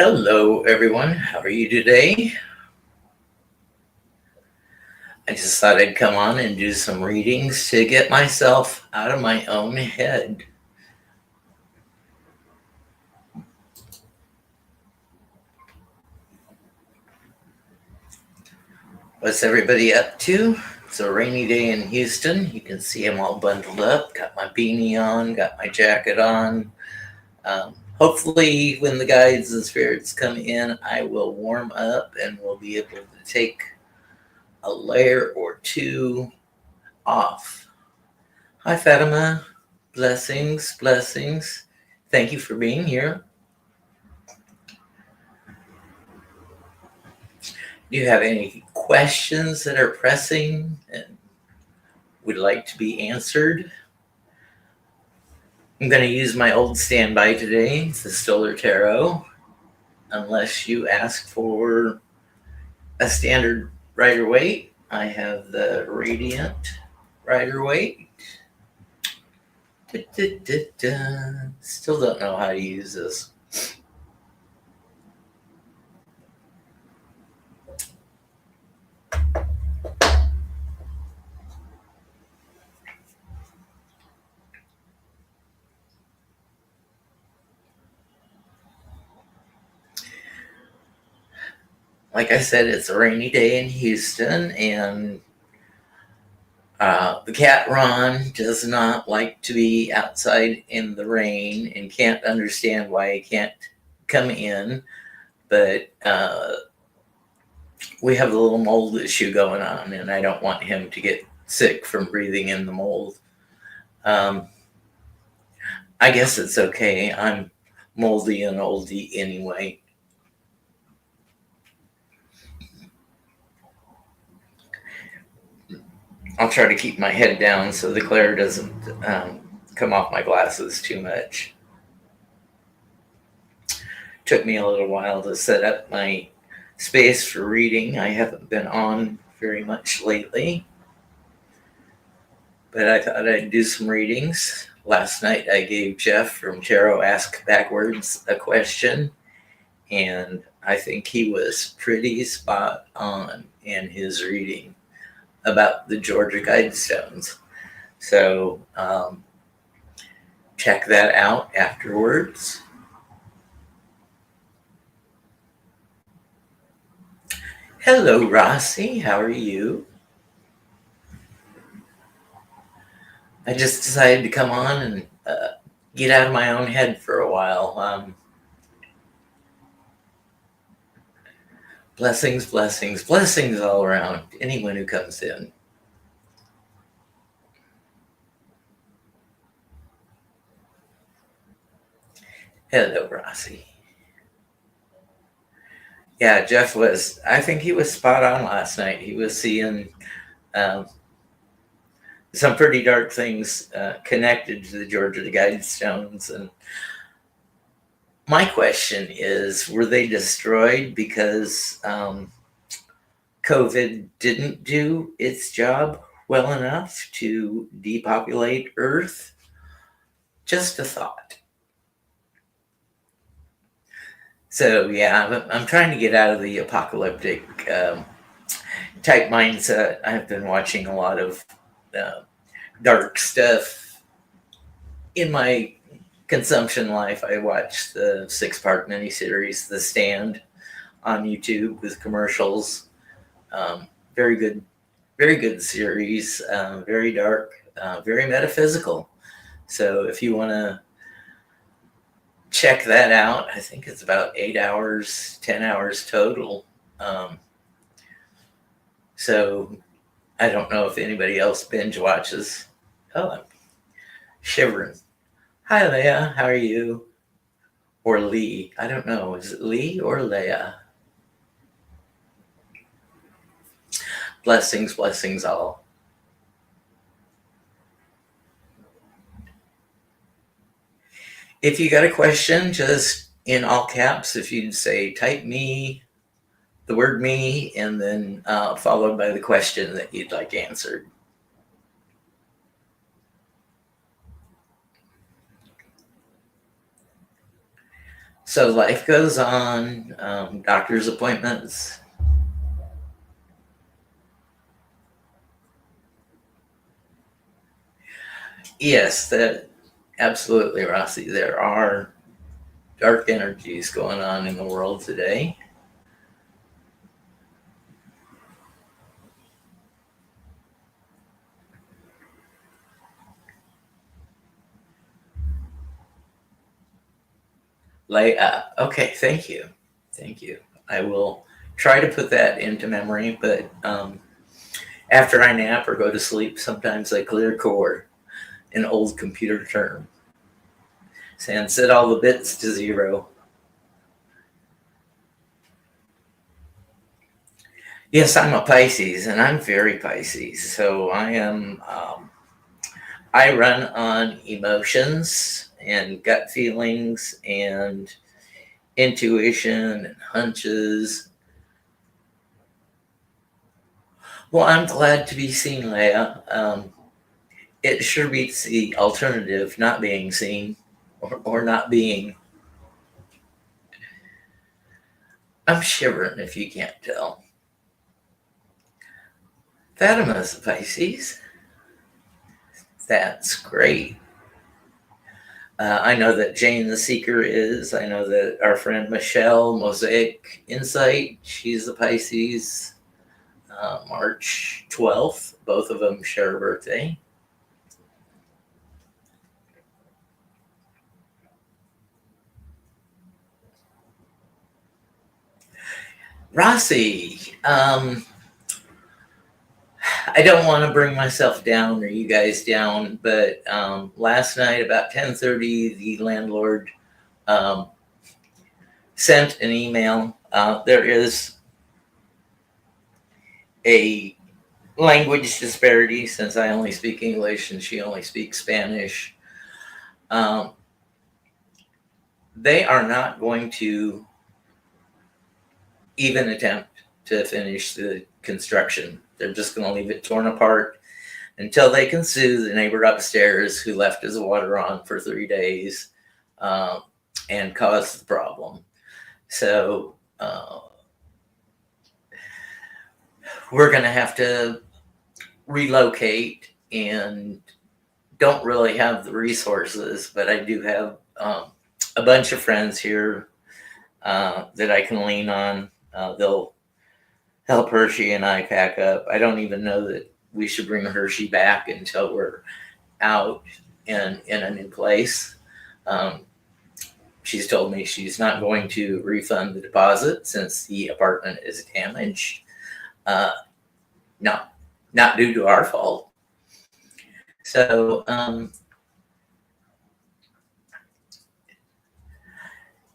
Hello, everyone. How are you today? I just thought I'd come on and do some readings to get myself out of my own head. What's everybody up to? It's a rainy day in Houston. You can see I'm all bundled up, got my beanie on, got my jacket on. Hopefully, when the guides and spirits come in, I will warm up and we'll be able to take a layer or two off. Hi, Fatima. Blessings, blessings. Thank you for being here. Do you have any questions that are pressing and would like to be answered? I'm going to use my old standby today, the Stoller Tarot, unless you ask for a standard Rider Waite. I have the Radiant Rider Waite. Still don't know how to use this. Like I said, it's a rainy day in Houston, and the cat Ron does not like to be outside in the rain and can't understand why he can't come in. But we have a little mold issue going on, and I don't want him to get sick from breathing in the mold. I guess it's okay. I'm moldy and oldie anyway. I'll try to keep my head down so the glare doesn't come off my glasses too much. Took me a little while to set up my space for reading. I haven't been on very much lately, but I thought I'd do some readings. Last night I gave Jeff from Tarot Ask Backwards a question, and I think he was pretty spot on in his reading about the Georgia Guidestones. So check that out afterwards. Hello, Rossi. How are you? I just decided to come on and get out of my own head for a while. Blessings, blessings, blessings all around anyone who comes in. Hello, Rossi. Yeah, Jeff was, I think he was spot on last night. He was seeing some pretty dark things connected to the Georgia Guidestones. And my question is, were they destroyed because COVID didn't do its job well enough to depopulate Earth? Just a thought. So yeah, I'm trying to get out of the apocalyptic type mindset. I've been watching a lot of dark stuff in my consumption life. I watched the 6-part miniseries The Stand on YouTube with commercials. Very good series. Very dark, very metaphysical. So if you want to check that out, I think it's about 8 hours, 10 hours total. So I don't know if anybody else binge watches. Oh, I'm shivering. Hi, Leah. How are you? Or Lee. I don't know. Is it Lee or Leah? Blessings, blessings all. If you got a question, just in all caps, if you'd say type me, the word me, and then followed by the question that you'd like answered. So life goes on, doctor's appointments. Yes, that absolutely, Rossi. There are dark energies going on in the world today. Okay, thank you. Thank you. I will try to put that into memory, but after I nap or go to sleep, sometimes I clear core, an old computer term, and set all the bits to zero. Yes, I'm a Pisces, and I'm very Pisces. So I am. I run on emotions and gut feelings and intuition and hunches. Well, I'm glad to be seen, Leia. It sure beats the alternative, not being seen or not being. I'm shivering if you can't tell. Fatima's a Pisces. That's great. I know that Jane the Seeker is. I know that our friend Michelle, Mosaic Insight, she's a Pisces. March 12th. Both of them share a birthday. Rossi, I don't want to bring myself down or you guys down, but last night about 10:30, the landlord um, sent an email. There is a language disparity since I only speak English and she only speaks Spanish. Um, they are not going to even attempt to finish the construction. They're just going to leave it torn apart until they can sue the neighbor upstairs who left his water on for 3 days and caused the problem. So we're going to have to relocate and don't really have the resources, but I do have a bunch of friends here that I can lean on. They'll help Hershey and I pack up. I don't even know that we should bring Hershey back until we're out in a new place. She's told me she's not going to refund the deposit since the apartment is damaged. Not due to our fault. So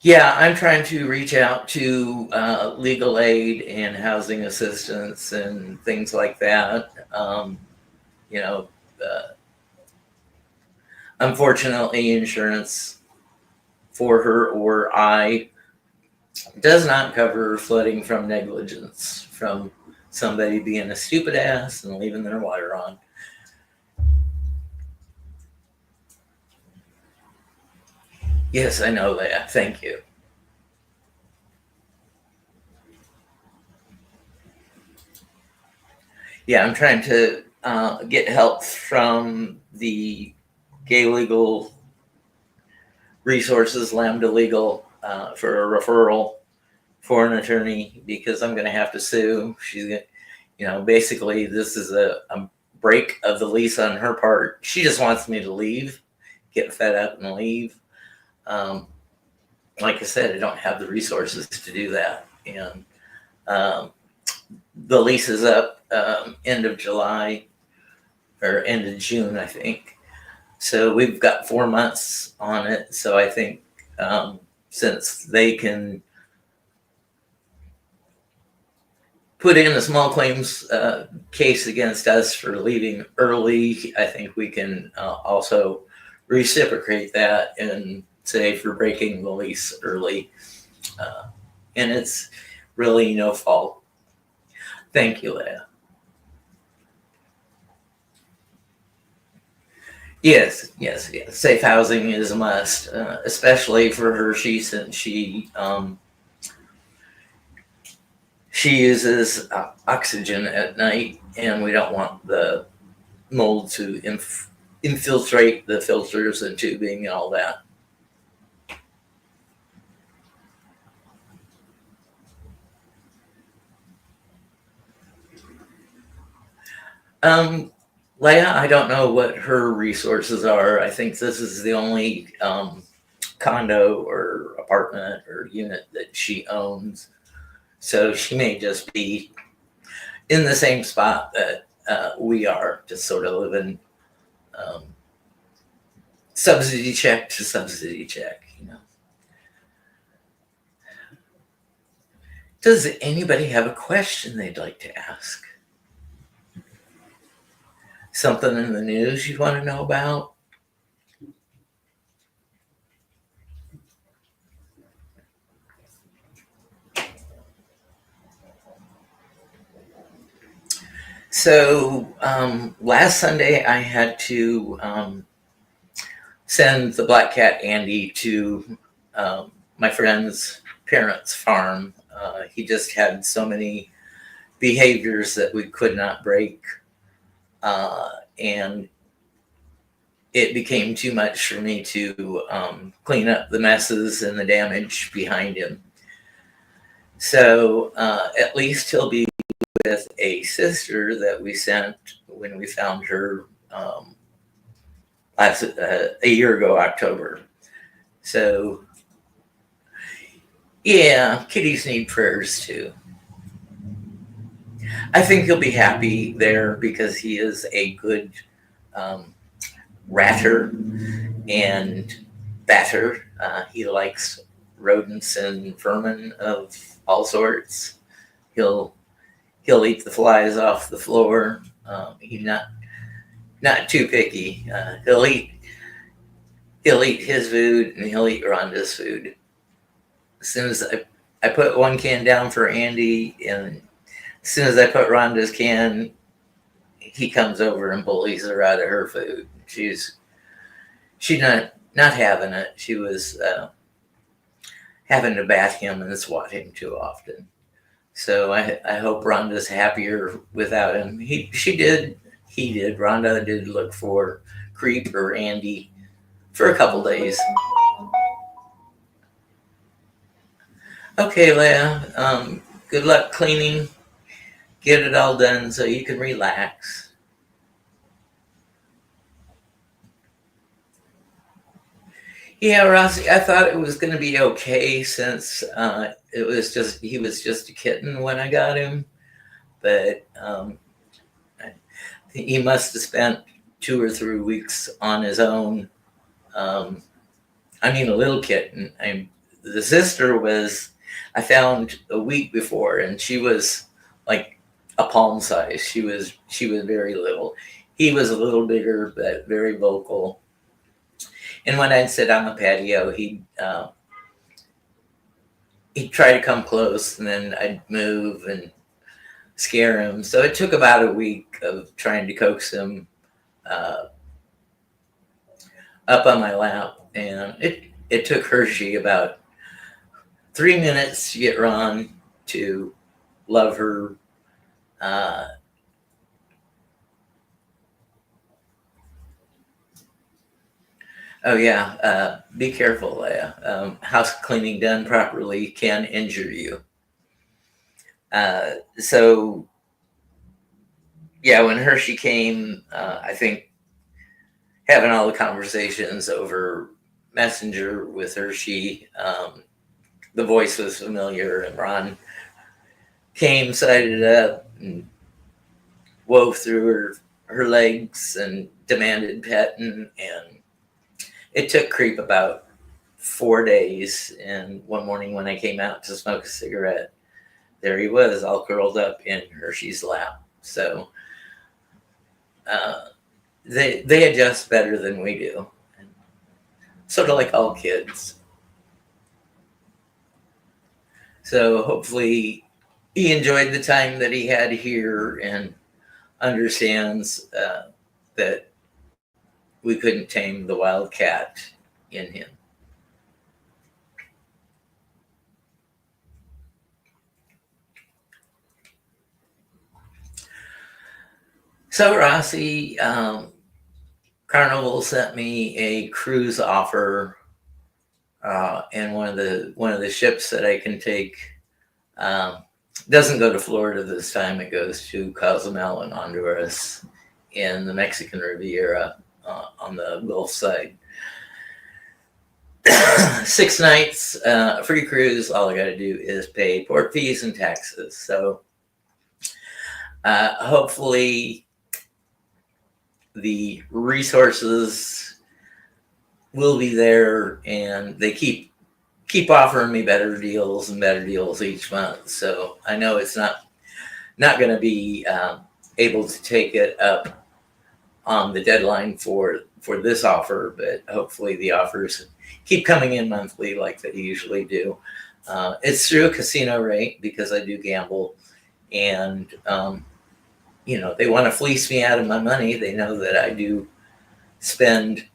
yeah, I'm trying to reach out to legal aid and housing assistance and things like that. You know, uh, unfortunately, insurance for her or I does not cover flooding from negligence, from somebody being a stupid ass and leaving their water on. Yes, I know that. Thank you. Yeah, I'm trying to get help from the gay legal resources, Lambda Legal, for a referral for an attorney because I'm going to have to sue. She's going to, basically, this is a break of the lease on her part. She just wants me to leave, get fed up and leave. Like I said, I don't have the resources to do that. And um, the lease is up end of July or end of June, I think. So we've got 4 months on it. So I think since they can put in a small claims case against us for leaving early, I think we can also reciprocate that and say for breaking the lease early. And it's really no fault. Thank you, Leah. Yes. Safe housing is a must, especially for Hershey, since she uses oxygen at night, and we don't want the mold to infiltrate the filters and tubing and all that. Um, Leia, I don't know what her resources are. I think this is the only condo or apartment or unit that she owns. So she may just be in the same spot that we are, just sort of living um, subsidy check to subsidy check, you know. Does anybody have a question they'd like to ask? Something in the news you want to know about? So last Sunday, I had to send the black cat Andy to my friend's parents' farm. He just had so many behaviors that we could not break, and it became too much for me to clean up the messes and the damage behind him. So at least he'll be with a sister that we sent when we found her a year ago, October. So yeah, kitties need prayers too. I think he'll be happy there because he is a good um, ratter and batter. He likes rodents and vermin of all sorts. He'll he'll eat the flies off the floor. He's not too picky. He'll eat his food and he'll eat Rhonda's food. As soon as I put one can down for Andy, and as soon as I put Rhonda's can, he comes over and bullies her out of her food. She's not having it. She was having to bat him and swat him too often. So I hope Rhonda's happier without him. He did. Rhonda did look for Creep or Andy for a couple days. Okay, Leia. Good luck cleaning. Get it all done so you can relax. Yeah, Rossi, I thought it was going to be okay since he was just a kitten when I got him, but he must have spent 2 or 3 weeks on his own. Um, I mean, a little kitten. The sister was I found a week before, and she was like a palm size. She was very little. He was a little bigger, but very vocal. And when I'd sit on the patio, he'd try to come close, and then I'd move and scare him. So it took about a week of trying to coax him up on my lap, and it took Hershey about 3 minutes to get Ron to love her. Uh, oh yeah, be careful, Leia. House cleaning done properly can injure you. So yeah, when Hershey came, I think having all the conversations over Messenger with Hershey, the voice was familiar, and Ron came, sided up, and wove through her legs and demanded petting. And it took Creep about 4 days. And one morning when I came out to smoke a cigarette, there he was, all curled up in Hershey's lap. So they adjust better than we do, sort of like all kids. So hopefully he enjoyed the time that he had here and understands that we couldn't tame the wild cat in him. So Rossi, Carnival sent me a cruise offer, and one of the ships that I can take um, doesn't go to Florida this time. It goes to Cozumel in Honduras, in the Mexican Riviera, on the Gulf side. 6 nights, free cruise. All I got to do is pay port fees and taxes. So hopefully the resources will be there, and they keep offering me better deals and better deals each month. So I know it's not going to be able to take it up on the deadline for this offer, but hopefully the offers keep coming in monthly like they usually do. It's through a casino rate because I do gamble, and they want to fleece me out of my money. They know that I do spend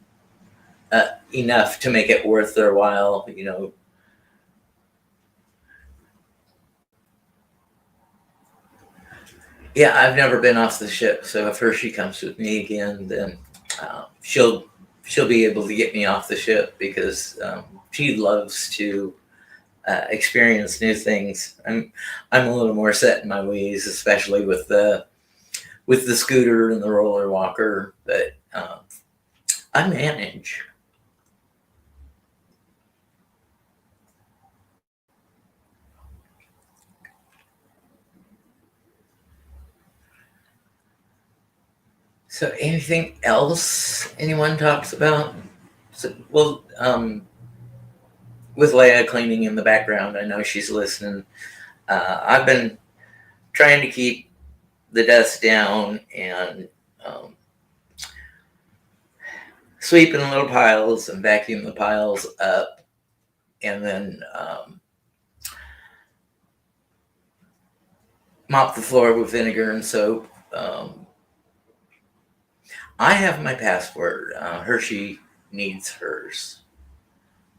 enough to make it worth their while. Yeah, I've never been off the ship, so if Hershey comes with me again, then she'll be able to get me off the ship because she loves to experience new things. I'm a little more set in my ways, especially with the scooter and the roller walker, but I manage. So anything else anyone talks about? So, well, with Leia cleaning in the background, I know she's listening. I've been trying to keep the dust down and sweep in little piles and vacuum the piles up, and then mop the floor with vinegar and soap. I have my password. Hershey needs hers,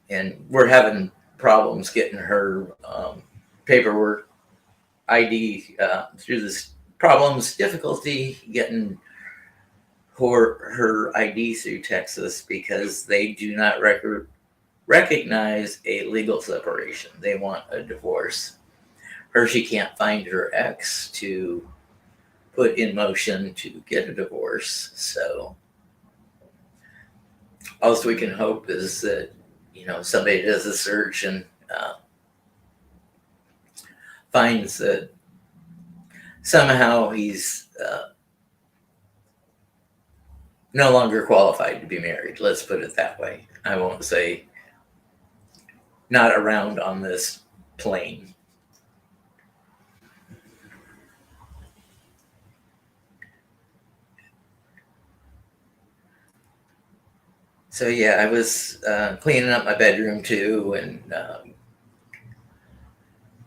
and we're having problems getting her paperwork ID through this difficulty getting her ID through Texas because they do not recognize a legal separation. They want a divorce. Hershey can't find her ex to put in motion to get a divorce. So all we can hope is that somebody does a search and finds that somehow he's no longer qualified to be married. Let's put it that way. I won't say not around on this plane. So yeah, I was cleaning up my bedroom too, and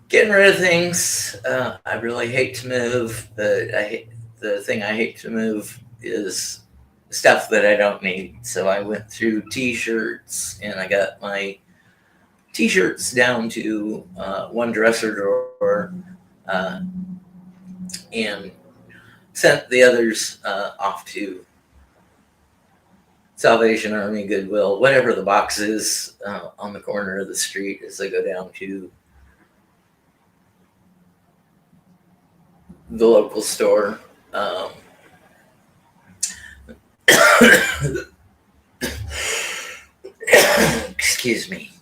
getting rid of things. I really hate to move, but the thing I hate to move is stuff that I don't need. So I went through t-shirts, and I got my t-shirts down to one dresser drawer, and sent the others off to Salvation Army, Goodwill, whatever the box is on the corner of the street as I go down to the local store. Excuse me.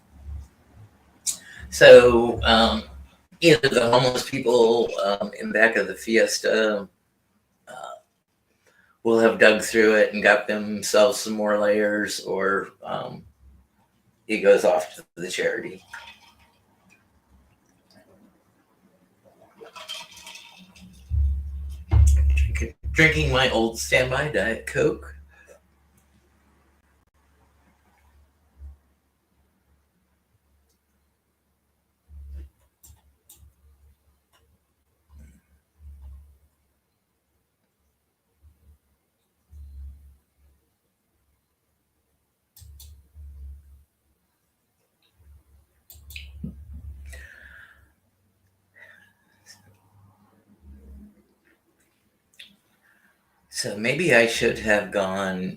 So either the homeless people in back of the Fiesta will have dug through it and got themselves some more layers, or it goes off to the charity. Drinking my old standby Diet Coke. So maybe I should have gone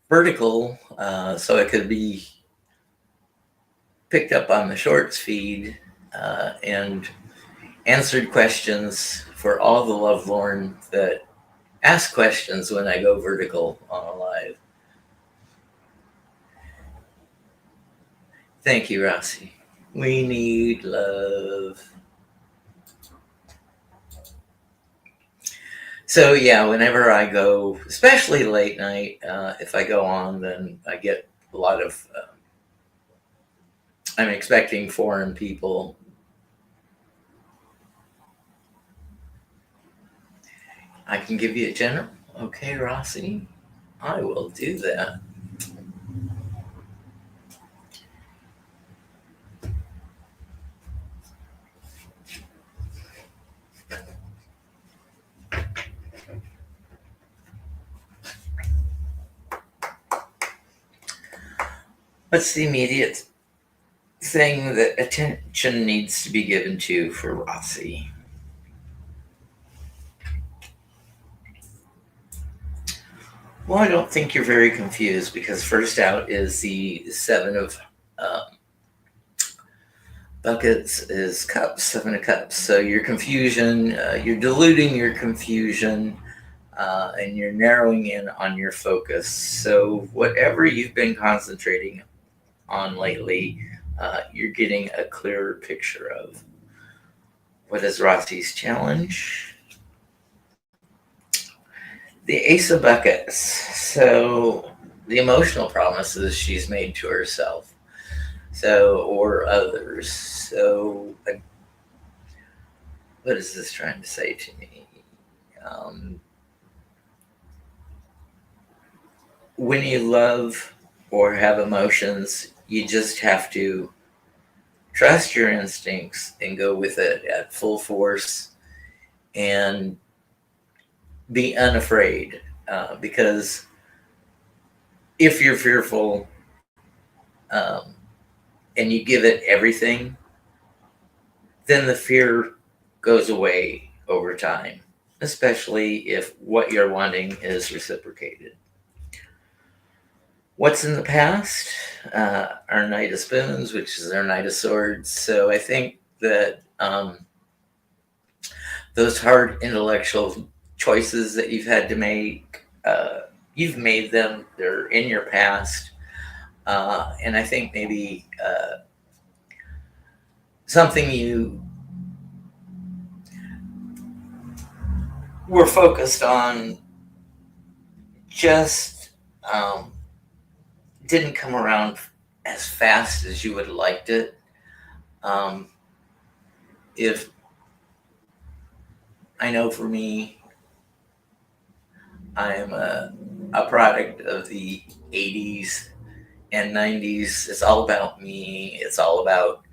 vertical so it could be picked up on the shorts feed and answered questions for all the lovelorn that ask questions when I go vertical on a live. Thank you, Rossi. We need love. So yeah, whenever I go, especially late night, if I go on, then I get a lot of. I'm expecting foreign people. I can give you a general. Okay, Rossi, I will do that. What's the immediate thing that attention needs to be given to for Rossi? Well, I don't think you're very confused because first out is the seven of buckets is cups, seven of cups. So your confusion, you're diluting your confusion and you're narrowing in on your focus. So whatever you've been concentrating on lately, you're getting a clearer picture of. What is Rossi's challenge? The Ace of Buckets. So the emotional promises she's made to herself, or others. So what is this trying to say to me? When you love or have emotions, you just have to trust your instincts and go with it at full force and be unafraid. Because if you're fearful and you give it everything, then the fear goes away over time, especially if what you're wanting is reciprocated. What's in the past? Our Knight of Spoons, which is our Knight of Swords. So I think that those hard intellectual choices that you've had to make, you've made them. They're in your past. And I think maybe something you were focused on just didn't come around as fast as you would have liked it. If I know for me, I am a product of the 80s and 90s. It's all about me. It's all about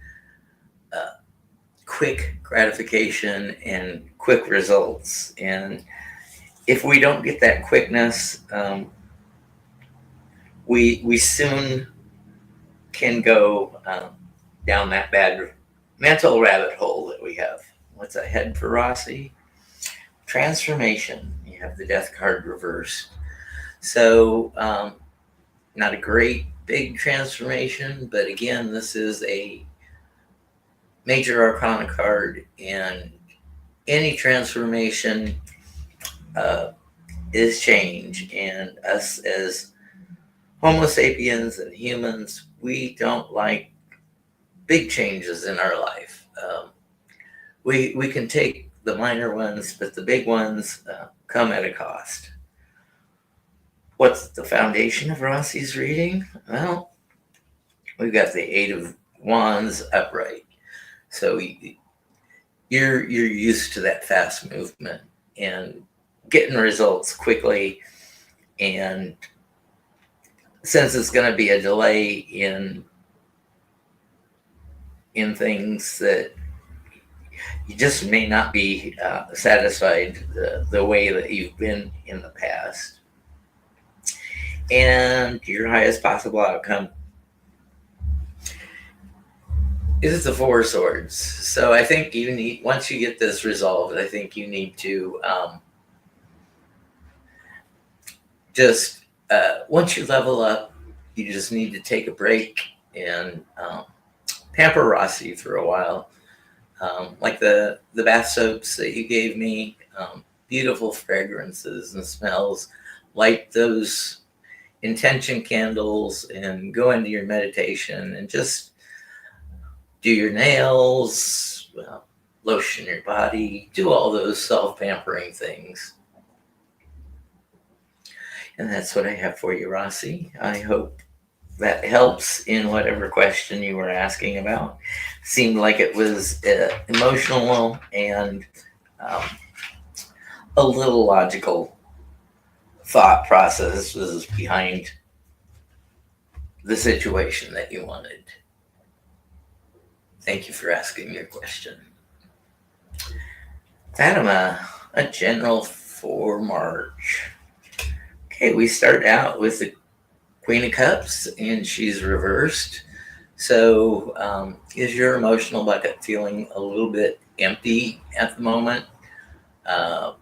quick gratification and quick results. And if we don't get that quickness, we soon can go down that bad mental rabbit hole that we have. What's ahead for Rossi? Transformation. You have the Death card reversed. So not a great big transformation, but again, this is a major arcana card, and any transformation is change. And us as Homo sapiens and humans, we don't like big changes in our life. We can take the minor ones, but the big ones come at a cost. What's the foundation of Rossi's reading? Well, we've got the Eight of Wands upright. So you're used to that fast movement and getting results quickly. And since it's going to be a delay in things that you just may not be satisfied the way that you've been in the past. And your highest possible outcome is the Four of Swords. So I think you need, once you get this resolved, I think you need to just once you level up, you just need to take a break and pamper Rossi for a while. Like the bath soaps that you gave me, beautiful fragrances and smells. Light those intention candles and go into your meditation and just do your nails, lotion your body, do all those self-pampering things. And that's what I have for you, Rossi. I hope that helps in whatever question you were asking about. Seemed like it was emotional and um, a little logical thought process was behind the situation that you wanted. Thank you for asking your question. Fatima, a general for March. Okay, we start out with the Queen of Cups, and she's reversed. So, is your emotional bucket feeling a little bit empty at the moment? Uh,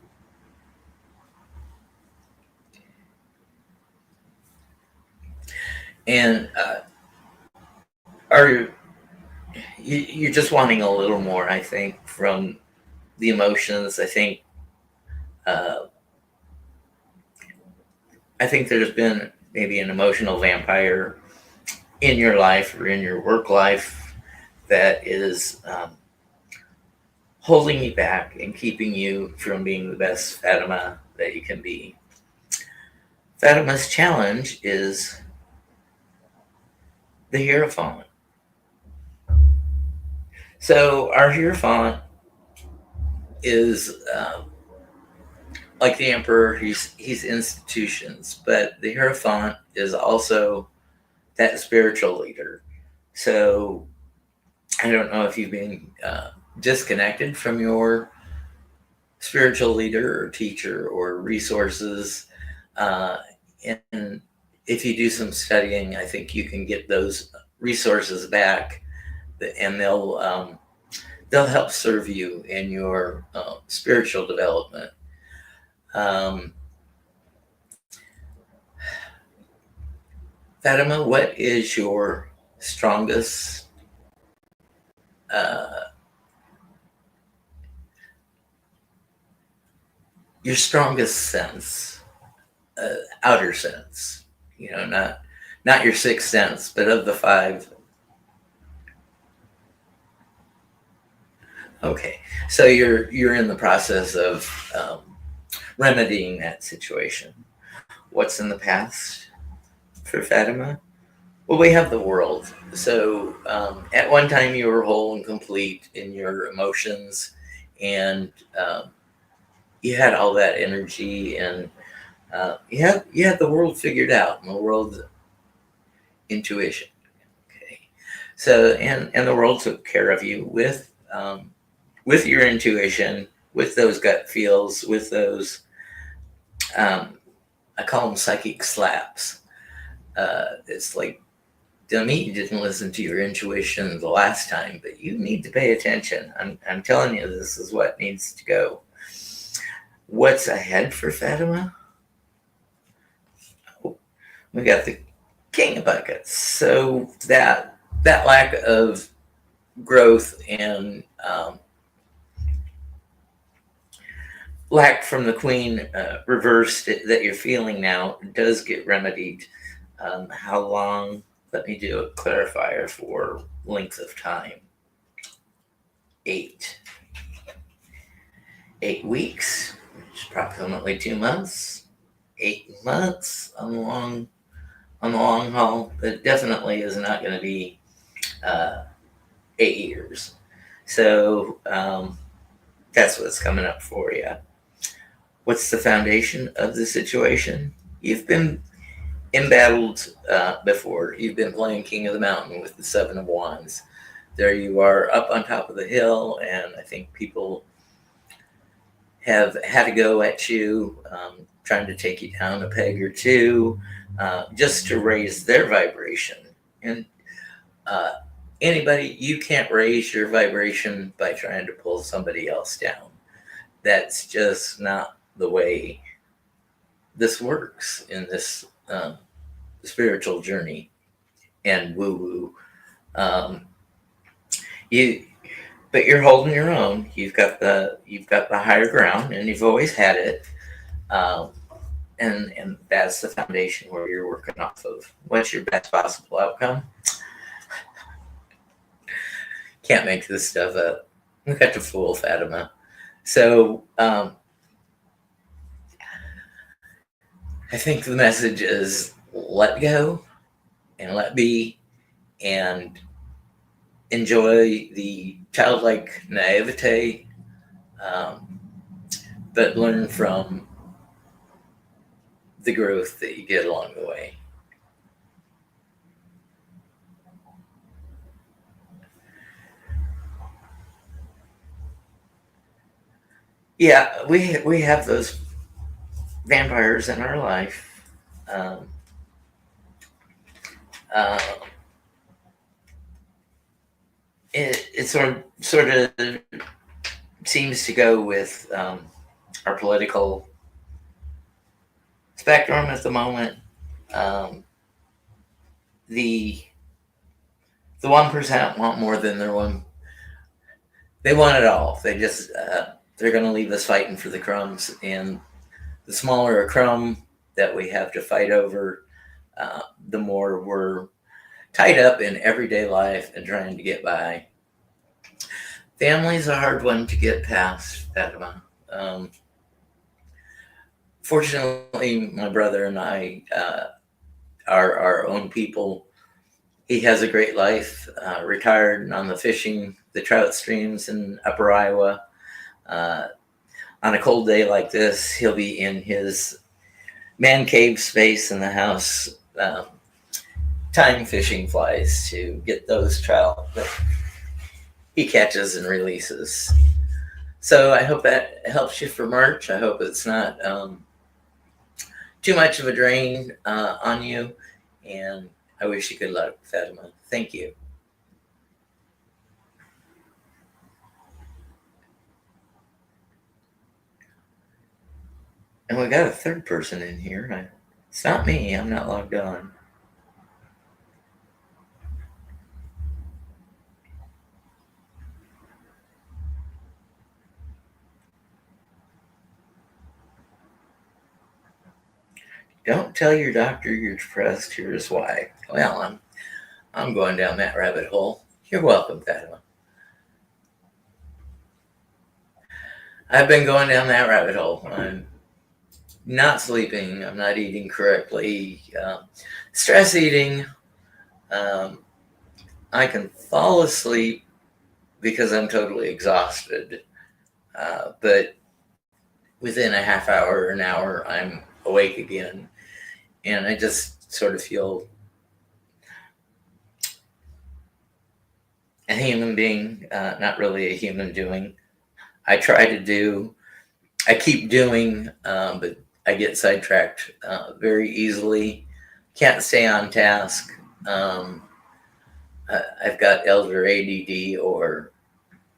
and are you're just wanting a little more? I think from the emotions. Uh, I think there's been maybe an emotional vampire in your life or in your work life that is holding you back and keeping you from being the best Fatima that you can be. Fatima's challenge is the Hierophant. So our Hierophant is like the Emperor. He's institutions, but the Hierophant is also that spiritual leader. So I don't know if you've been disconnected from your spiritual leader or teacher or resources. Uh, and if you do some studying, I think you can get those resources back, and they'll help serve you in your spiritual development. Um, Fatima, what is strongest uh, your strongest sense, outer sense? You know, not your sixth sense, but of the five. Okay, so you're in the process of remedying that situation. What's in the past for Fatima? Well, we have the world. So at one time you were whole and complete in your emotions, and you had all that energy, and you had the world figured out, and the world intuition. Okay, so and the world took care of you with your intuition, with those gut feels, with those I call them psychic slaps. It's like, dummy, you didn't listen to your intuition the last time, but you need to pay attention. I'm telling you, this is what needs to go. What's ahead for Fatima? Oh, we got the King of Buckets. So that lack of growth and lack from the Queen reversed that you're feeling now does get remedied. How long? Let me do a clarifier for length of time. 8 weeks, which is approximately 2 months. 8 months on the long haul, but it definitely is not going to be 8 years. So that's what's coming up for you. What's the foundation of the situation? You've been embattled before. You've been playing King of the Mountain with the Seven of Wands. There you are up on top of the hill, and I think people have had to go at you, trying to take you down a peg or two, just to raise their vibration. And anybody, you can't raise your vibration by trying to pull somebody else down. That's just not the way this works in this spiritual journey and woo woo. Um, you, but you're holding your own. You've got the higher ground, and you've always had it. Um, and that's the foundation where you're working off of. What's your best possible outcome? Can't make this stuff up. Look at the fool, Fatima. So I think the message is let go and let be and enjoy the childlike naivete, um, but learn from the growth that you get along the way. Yeah, we have those vampires in our life. Um, uh, it sort of seems to go with our political spectrum at the moment. Um, the the 1% want more than their one. They want it all. They're going to leave us fighting for the crumbs, and the smaller a crumb that we have to fight over, the more we're tied up in everyday life and trying to get by. Family's a hard one to get past, Fatima. Fortunately, my brother and I are our own people. He has a great life, retired on the fishing, the trout streams in Upper Iowa. On a cold day like this, he'll be in his man cave space in the house, tying fishing flies to get those trout that he catches and releases. So I hope that helps you for March. I hope it's not too much of a drain on you, and I wish you good luck, Fatima. Thank you. And we got a third person in here. It's not me. I'm not logged on. Don't tell your doctor you're depressed. Here's why. Well, I'm going down that rabbit hole. You're welcome, Fatima. I've been going down that rabbit hole. I'm not sleeping. I'm not eating correctly. Stress eating. Um, I can fall asleep because I'm totally exhausted. But within a half hour or an hour, I'm awake again. And I just sort of feel a human being, not really a human doing. I keep doing, but I get sidetracked very easily. Can't stay on task. I've got elder ADD or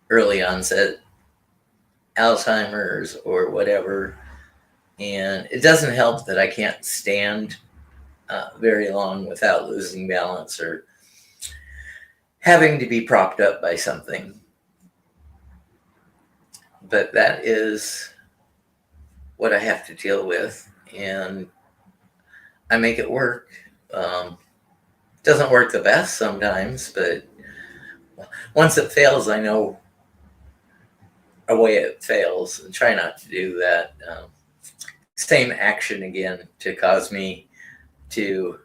early onset Alzheimer's or whatever. And it doesn't help that I can't stand very long without losing balance or having to be propped up by something. But that is what I have to deal with, and I make it work. Doesn't work the best sometimes, but once it fails, I know a way it fails and try not to do that same action again to cause me to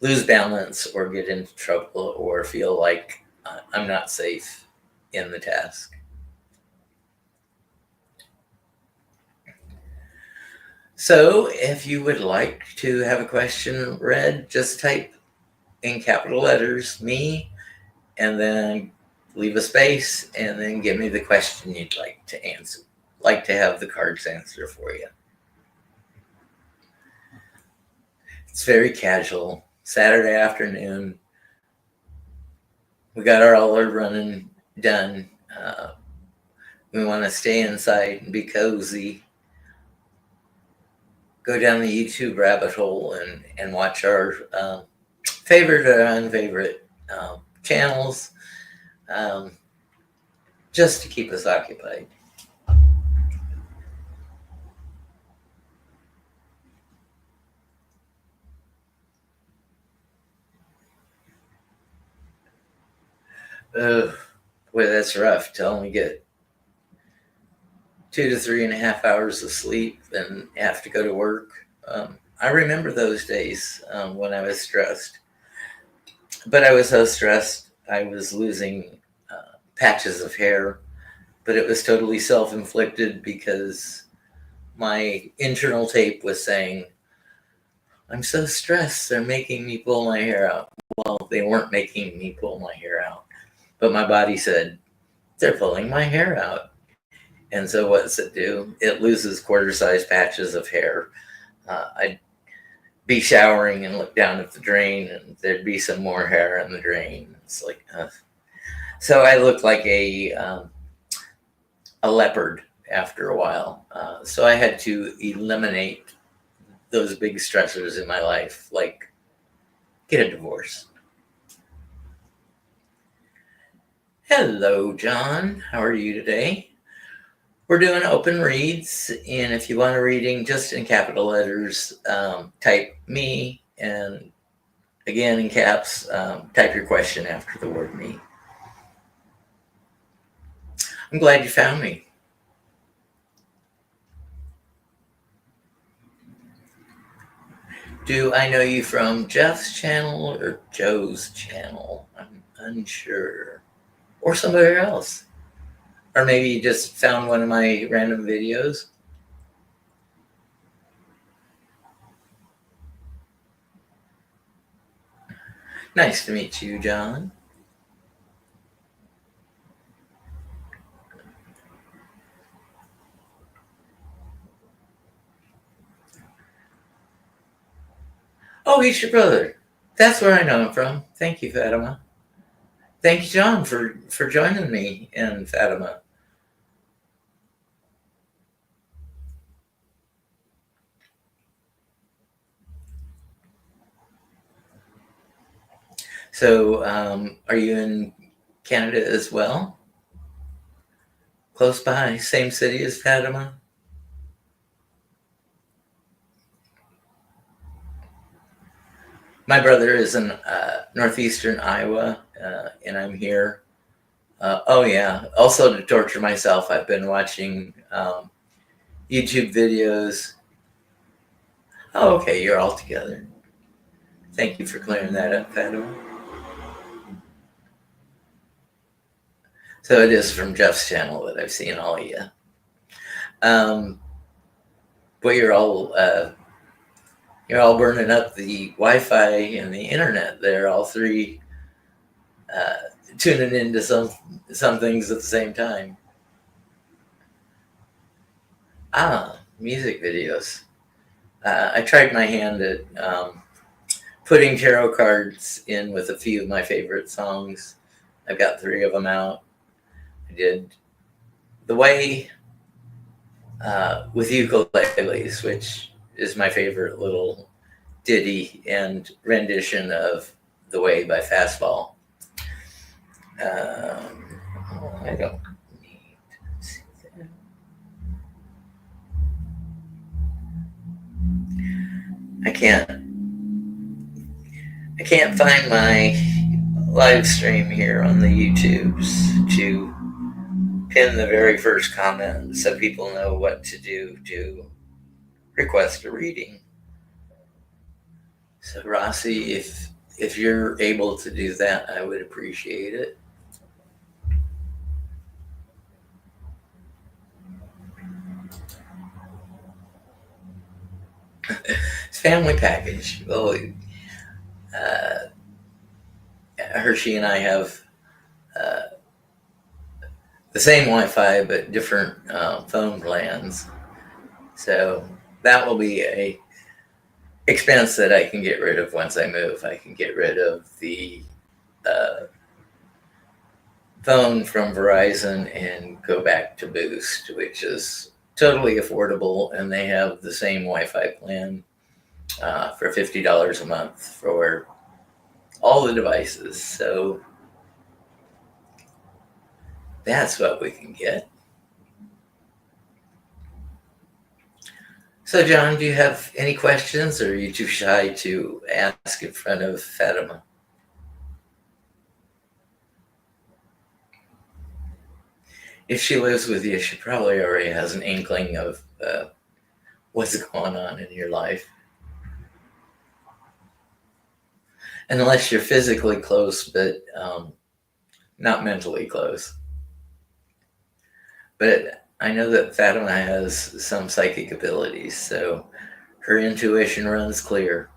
lose balance or get into trouble or feel like I'm not safe in the task. So if you would like to have a question read, just type in capital letters me and then leave a space and then give me the question you'd like to answer, like to have the cards answer for you. It's very casual. Saturday afternoon. We got all our running done. We want to stay inside and be cozy. go down the YouTube rabbit hole and watch our favorite or unfavorite channels, um, just to keep us occupied. Boy, that's rough to only get 2 to 3.5 hours of sleep and have to go to work. I remember those days when I was stressed, but I was so stressed I was losing patches of hair, but it was totally self-inflicted because my internal tape was saying, I'm so stressed, they're making me pull my hair out. Well, they weren't making me pull my hair out, but my body said, they're pulling my hair out. And so what's it do? It loses quarter-sized patches of hair. I'd be showering and look down at the drain, and there'd be some more hair in the drain. It's like, so I looked like a leopard after a while. So I had to eliminate those big stressors in my life, like get a divorce. Hello, John. How are you today? We're doing open reads, and if you want a reading just in capital letters, type me, and again in caps, type your question after the word me. I'm glad you found me. Do I know you from Jeff's channel or Joe's channel? I'm unsure. Or somewhere else. Or maybe you just found one of my random videos. Nice to meet you, John. Oh, he's your brother. That's where I know him from. Thank you, Fatima. Thank you, John, for joining me and Fatima. So, are you in Canada as well? Close by, same city as Fatima? My brother is in northeastern Iowa, and I'm here. Oh, yeah. Also, to torture myself, I've been watching YouTube videos. Oh, okay. You're all together. Thank you for clearing that up, Fatima. So it is from Jeff's channel that I've seen all of you. But you're all burning up the Wi-Fi and the internet. They're all three tuning into some things at the same time. Music videos. I tried my hand at putting tarot cards in with a few of my favorite songs. I've got 3 of them out. I did The Way with ukuleles, which is my favorite little ditty and rendition of The Way by Fastball. I don't need to see that. I can't find my live stream here on the YouTubes to pin the very first comment so people know what to do to request a reading. So Rossi, if you're able to do that, I would appreciate it. It's family package. Well, Hershey and I have the same Wi-Fi but different phone plans. So that will be a expense that I can get rid of once I move. I can get rid of the phone from Verizon and go back to Boost, which is totally affordable, and they have the same Wi-Fi plan for $50 a month for all the devices. So that's what we can get. So, John, do you have any questions, or are you too shy to ask in front of Fatima? If she lives with you, she probably already has an inkling of what's going on in your life. Unless you're physically close, but not mentally close. But I know that Fatima has some psychic abilities, so her intuition runs clear.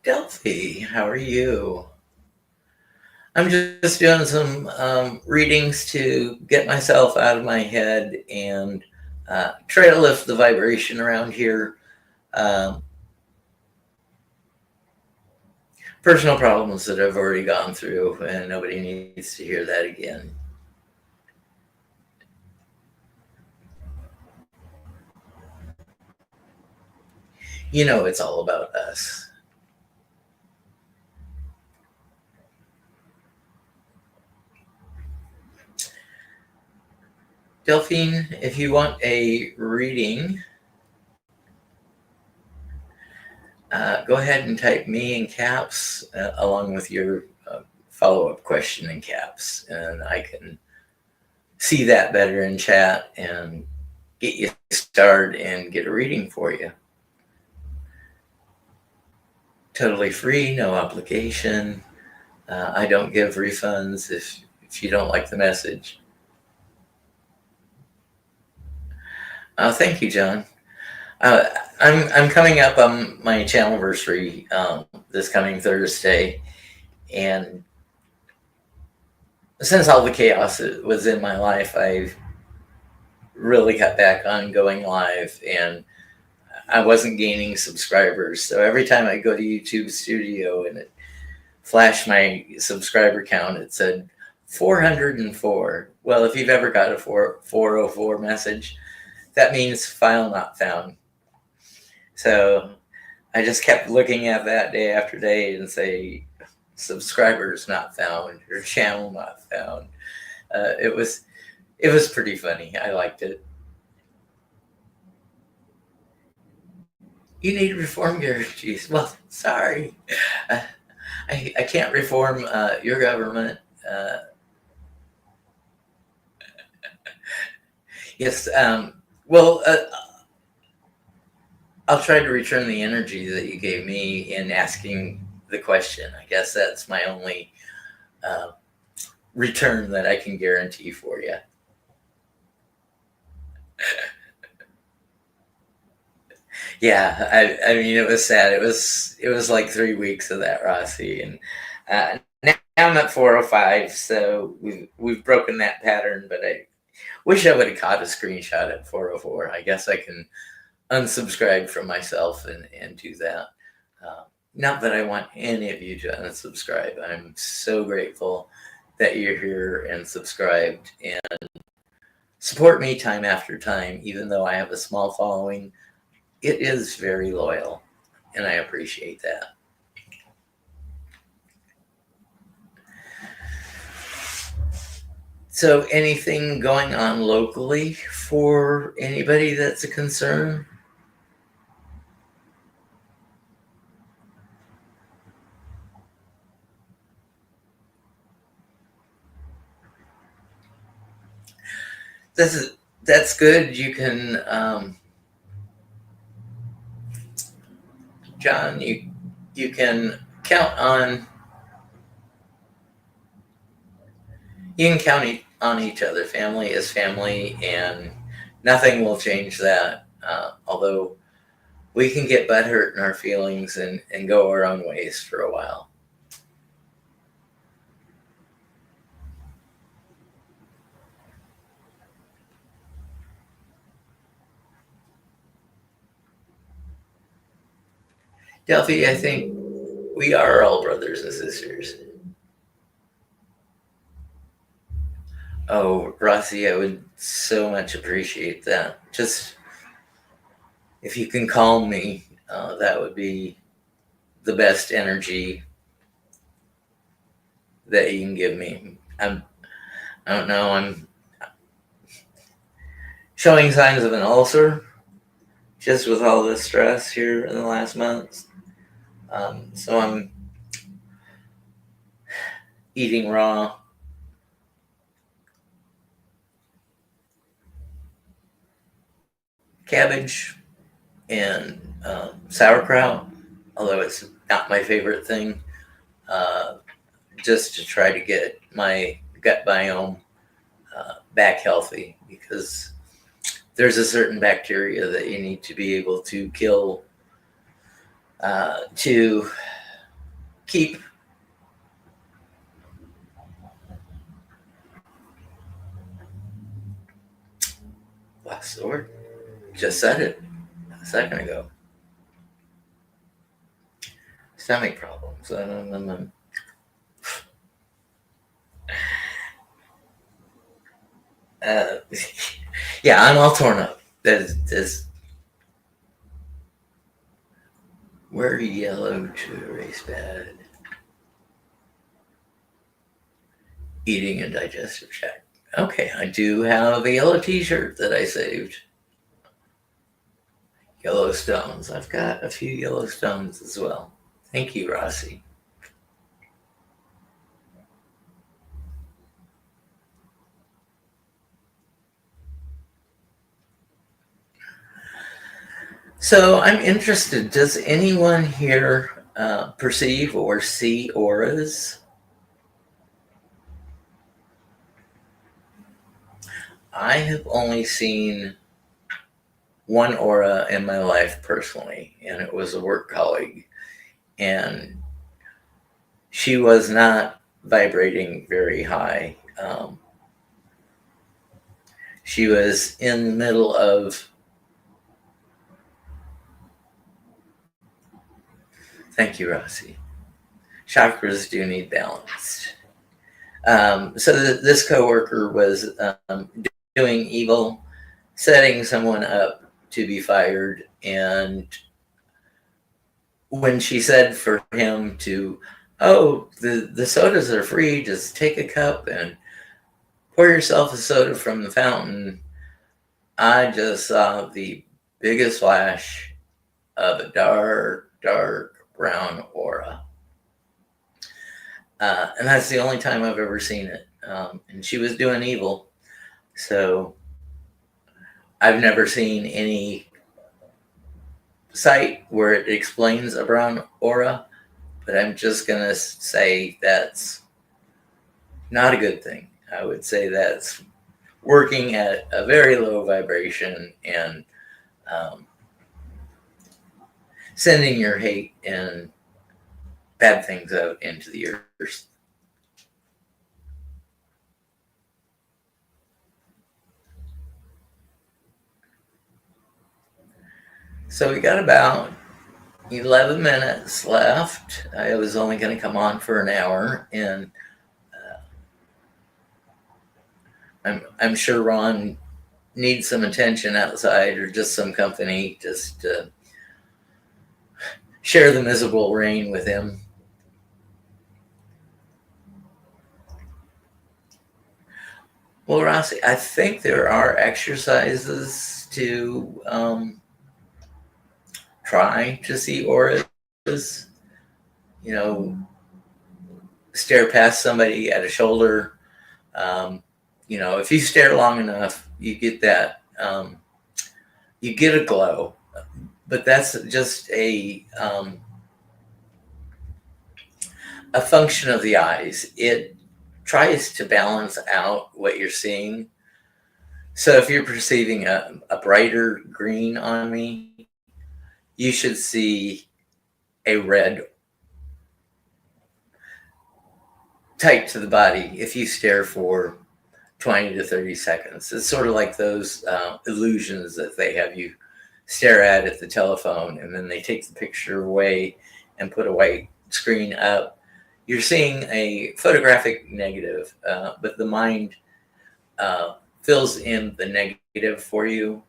Delphi, how are you? I'm just doing some readings to get myself out of my head and try to lift the vibration around here. Um, Personal problems that I've already gone through, and nobody needs to hear that again. You know, it's all about us. Delphine, if you want a reading, go ahead and type me in caps along with your follow-up question in caps, and I can see that better in chat and get you started and get a reading for you. Totally free, no obligation. I don't give refunds if you don't like the message. Thank you, John. I'm coming up on my channelversary this coming Thursday, and since all the chaos was in my life, I've really cut back on going live, and I wasn't gaining subscribers. So every time I go to YouTube Studio and it flashed my subscriber count, it said 404. Well, if you've ever got a 404 message, that means file not found. So I just kept looking at that day after day and say, subscribers not found, or channel not found. It was pretty funny. I liked it. You need reform guarantees. Well, sorry, I can't reform your government. Uh, yes. Well, I'll try to return the energy that you gave me in asking the question. I guess that's my only uh, return that I can guarantee for you. Yeah, I mean, it was sad. It was like 3 weeks of that, Rossi, and now I'm at 405. So we've broken that pattern. But I wish I would have caught a screenshot at 404. I guess I can unsubscribe from myself and do that. Not that I want any of you to unsubscribe. I'm so grateful that you're here and subscribed and support me time after time, even though I have a small following. It is very loyal, and I appreciate that. So, anything going on locally for anybody that's a concern? That's good. You can, John. You can count on on each other. Family is family, and nothing will change that. Although we can get butthurt in our feelings and go our own ways for a while. Delphi, I think we are all brothers and sisters. Oh, Rossi, I would so much appreciate that. Just if you can calm me, that would be the best energy that you can give me. I don't know, I'm showing signs of an ulcer just with all the stress here in the last month. So I'm eating raw cabbage and sauerkraut, although it's not my favorite thing, uh, just to try to get my gut biome back healthy, because there's a certain bacteria that you need to be able to kill to keep what's the word? Just said it a second ago. Stomach problems. Uh, yeah, I'm all torn up. There's wear yellow to erase bad. Eating and digestive tract. Okay, I do have a yellow T-shirt that I saved. Yellowstones. I've got a few Yellowstones as well. Thank you, Rossi. So I'm interested. Does anyone here perceive or see auras? I have only seen one aura in my life personally, and it was a work colleague. And she was not vibrating very high. She was in the middle of, thank you, Rossi. Chakras do need balance. So this coworker was doing evil, setting someone up to be fired. And when she said for him to, oh, the sodas are free, just take a cup and pour yourself a soda from the fountain, I just saw the biggest flash of a dark, dark brown aura. And that's the only time I've ever seen it. And she was doing evil. So I've never seen any site where it explains a brown aura, but I'm just going to say that's not a good thing. I would say that's working at a very low vibration and sending your hate and bad things out into the earth. So we got about 11 minutes left. I was only going to come on for an hour, and I'm sure Ron needs some attention outside or just some company, just to share the miserable rain with him. Well, Rossi, I think there are exercises to try to see auras. You know, stare past somebody at a shoulder. If you stare long enough, you get that. You get a glow, but that's just a function of the eyes. It tries to balance out what you're seeing. So if you're perceiving a brighter green on me, you should see a red tight to the body if you stare for 20 to 30 seconds. It's sort of like those illusions that they have you stare at the telephone, and then they take the picture away and put a white screen up. You're seeing a photographic negative, but the mind fills in the negative for you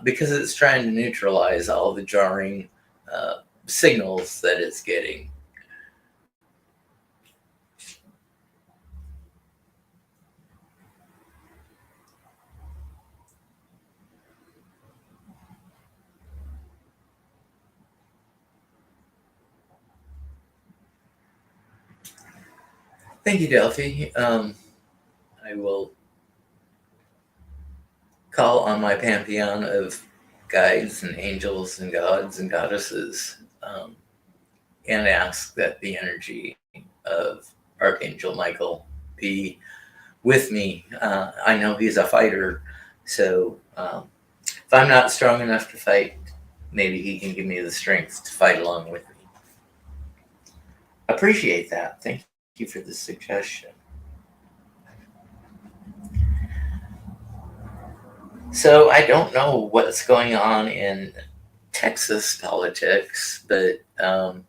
because it's trying to neutralize all the jarring signals that it's getting. Thank you, Delphi. I will call on my pantheon of guides and angels and gods and goddesses and ask that the energy of Archangel Michael be with me. I know he's a fighter, so if I'm not strong enough to fight, maybe he can give me the strength to fight along with me. Appreciate that. Thank you for the suggestion. So I don't know what's going on in Texas politics, but I'm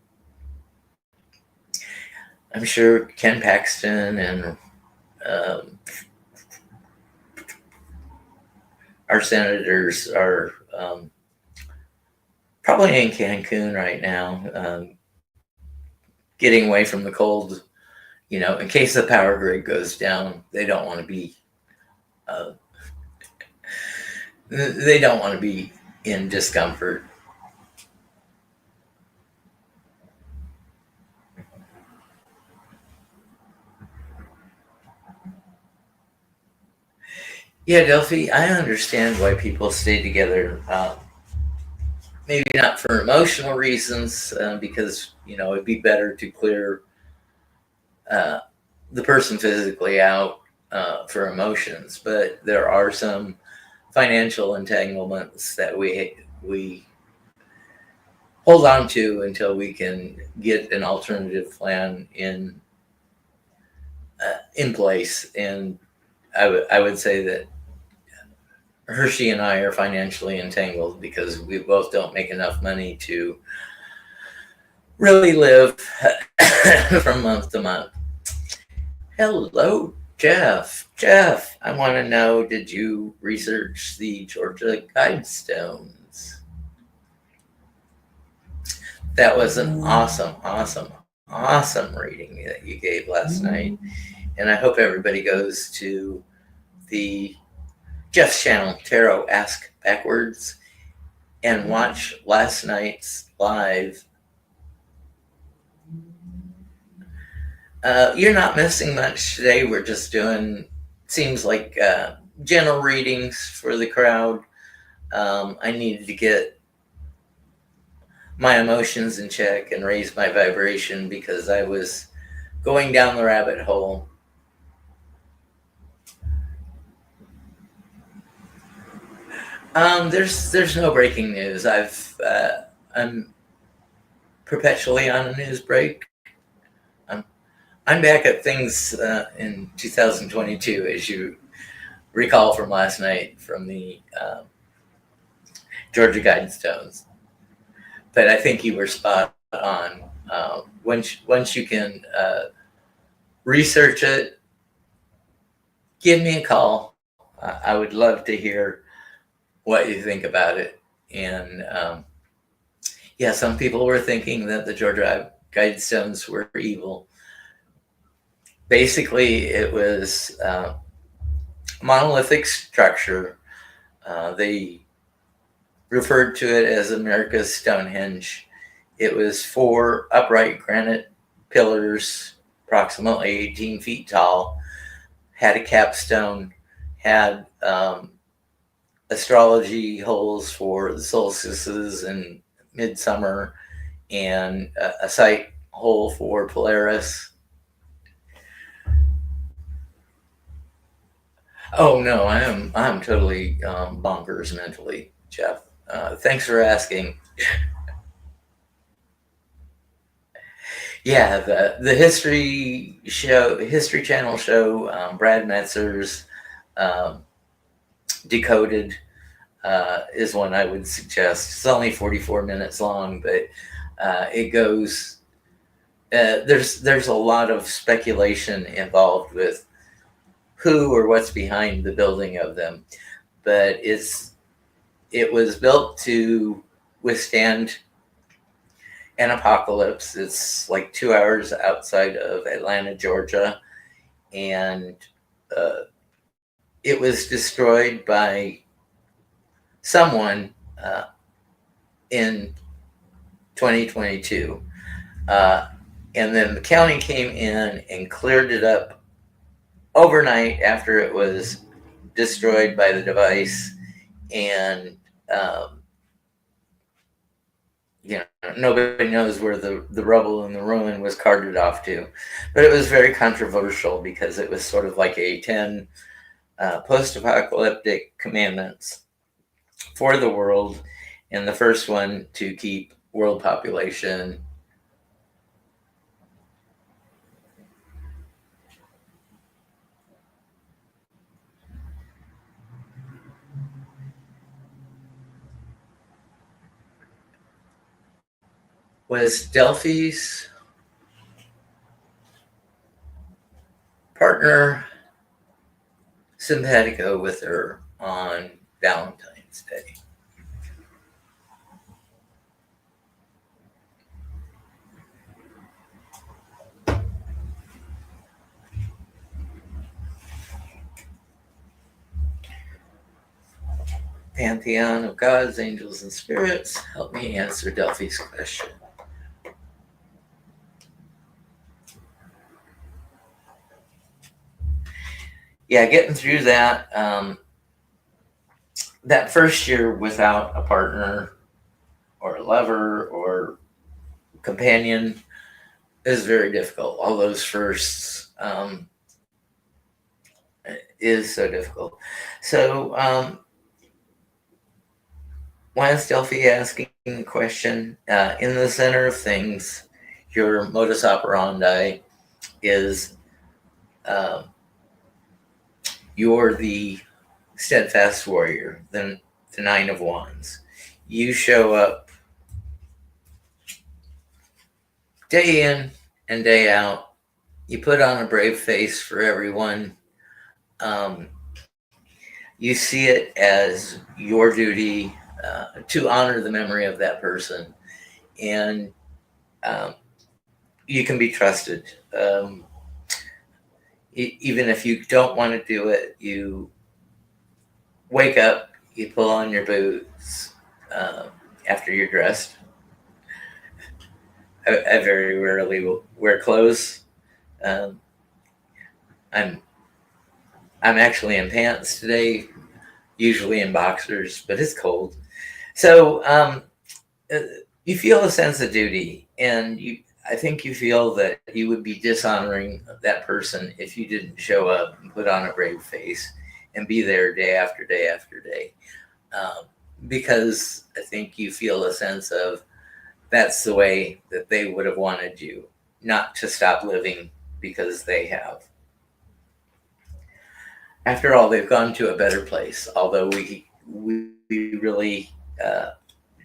sure Ken Paxton and our senators are probably in Cancun right now, getting away from the cold. You know, in case the power grid goes down, they don't want to be. They don't want to be in discomfort. Yeah, Delphi, I understand why people stay together. Maybe not for emotional reasons, because it'd be better to clear the person physically out for emotions. But there are some financial entanglements that we hold on to until we can get an alternative plan in place. And I would say that Hershey and I are financially entangled because we both don't make enough money to really live from month to month. Hello, Jeff. Jeff, I want to know, did you research the Georgia Guidestones? That was an awesome reading that you gave last night. And I hope everybody goes to the Jeff's channel, Tarot Ask Backwards, and watch last night's live. You're not missing much today. We're just doing, seems like general readings for the crowd. I needed to get my emotions in check and raise my vibration because I was going down the rabbit hole. There's no breaking news. I'm perpetually on a news break. I'm back at things in 2022, as you recall from last night from the Georgia Guidestones. But I think you were spot on. Once you can research it, give me a call. I would love to hear what you think about it. And yeah, some people were thinking that the Georgia Guidestones were evil. Basically, it was a monolithic structure. They referred to it as America's Stonehenge. It was 4 upright granite pillars, approximately 18 feet tall, had a capstone, had astrology holes for the solstices and midsummer, and a sight hole for Polaris. Oh no, I'm totally bonkers mentally, Jeff. Thanks for asking. Yeah, the History Channel show, Brad Metzer's Decoded. is one I would suggest. It's only 44 minutes long, but it goes. There's a lot of speculation involved with who or what's behind the building of them, but it was built to withstand an apocalypse. It's like 2 hours outside of Atlanta, Georgia, and uh, it was destroyed by someone in 2022. Uh, and then the county came in and cleared it up overnight after it was destroyed by the device. And, um, nobody knows where the rubble and the ruin was carted off to. But it was very controversial because it was sort of like a 10 post apocalyptic commandments for the world, and the first one to keep world population was Delphi's partner simpatico with her on Valentine's Day. Pantheon of gods, angels, and spirits, help me answer Delphi's question. Yeah, getting through that that first year without a partner or a lover or companion is very difficult. All those firsts is so difficult. So why is Delphi asking the question? In the center of things, your modus operandi is um, you're the steadfast warrior, the Nine of Wands. You show up day in and day out. You put on a brave face for everyone. Um, you see it as your duty to honor the memory of that person, and um, you can be trusted. Even if you don't want to do it, you wake up, you pull on your boots after you're dressed. I very rarely will wear clothes. Um, I'm I'm actually in pants today, usually in boxers, but it's cold. So uh, you feel a sense of duty, and I think you feel that you would be dishonoring that person if you didn't show up and put on a brave face and be there day after day after day. Um, because I think you feel a sense of that's the way that they would have wanted you, not to stop living because they have. After all, they've gone to a better place, although we really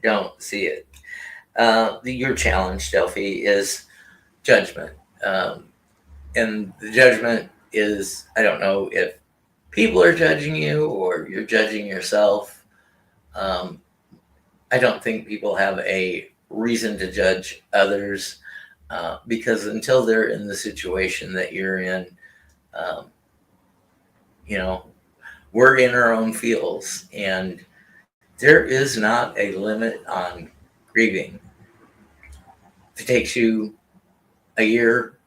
don't see it. Your challenge, Delphi, is judgment. And the judgment is, I don't know if people are judging you or you're judging yourself. Um, I don't think people have a reason to judge others because until they're in the situation that you're in, um, you know, we're in our own fields, and there is not a limit on grieving. If it takes you a year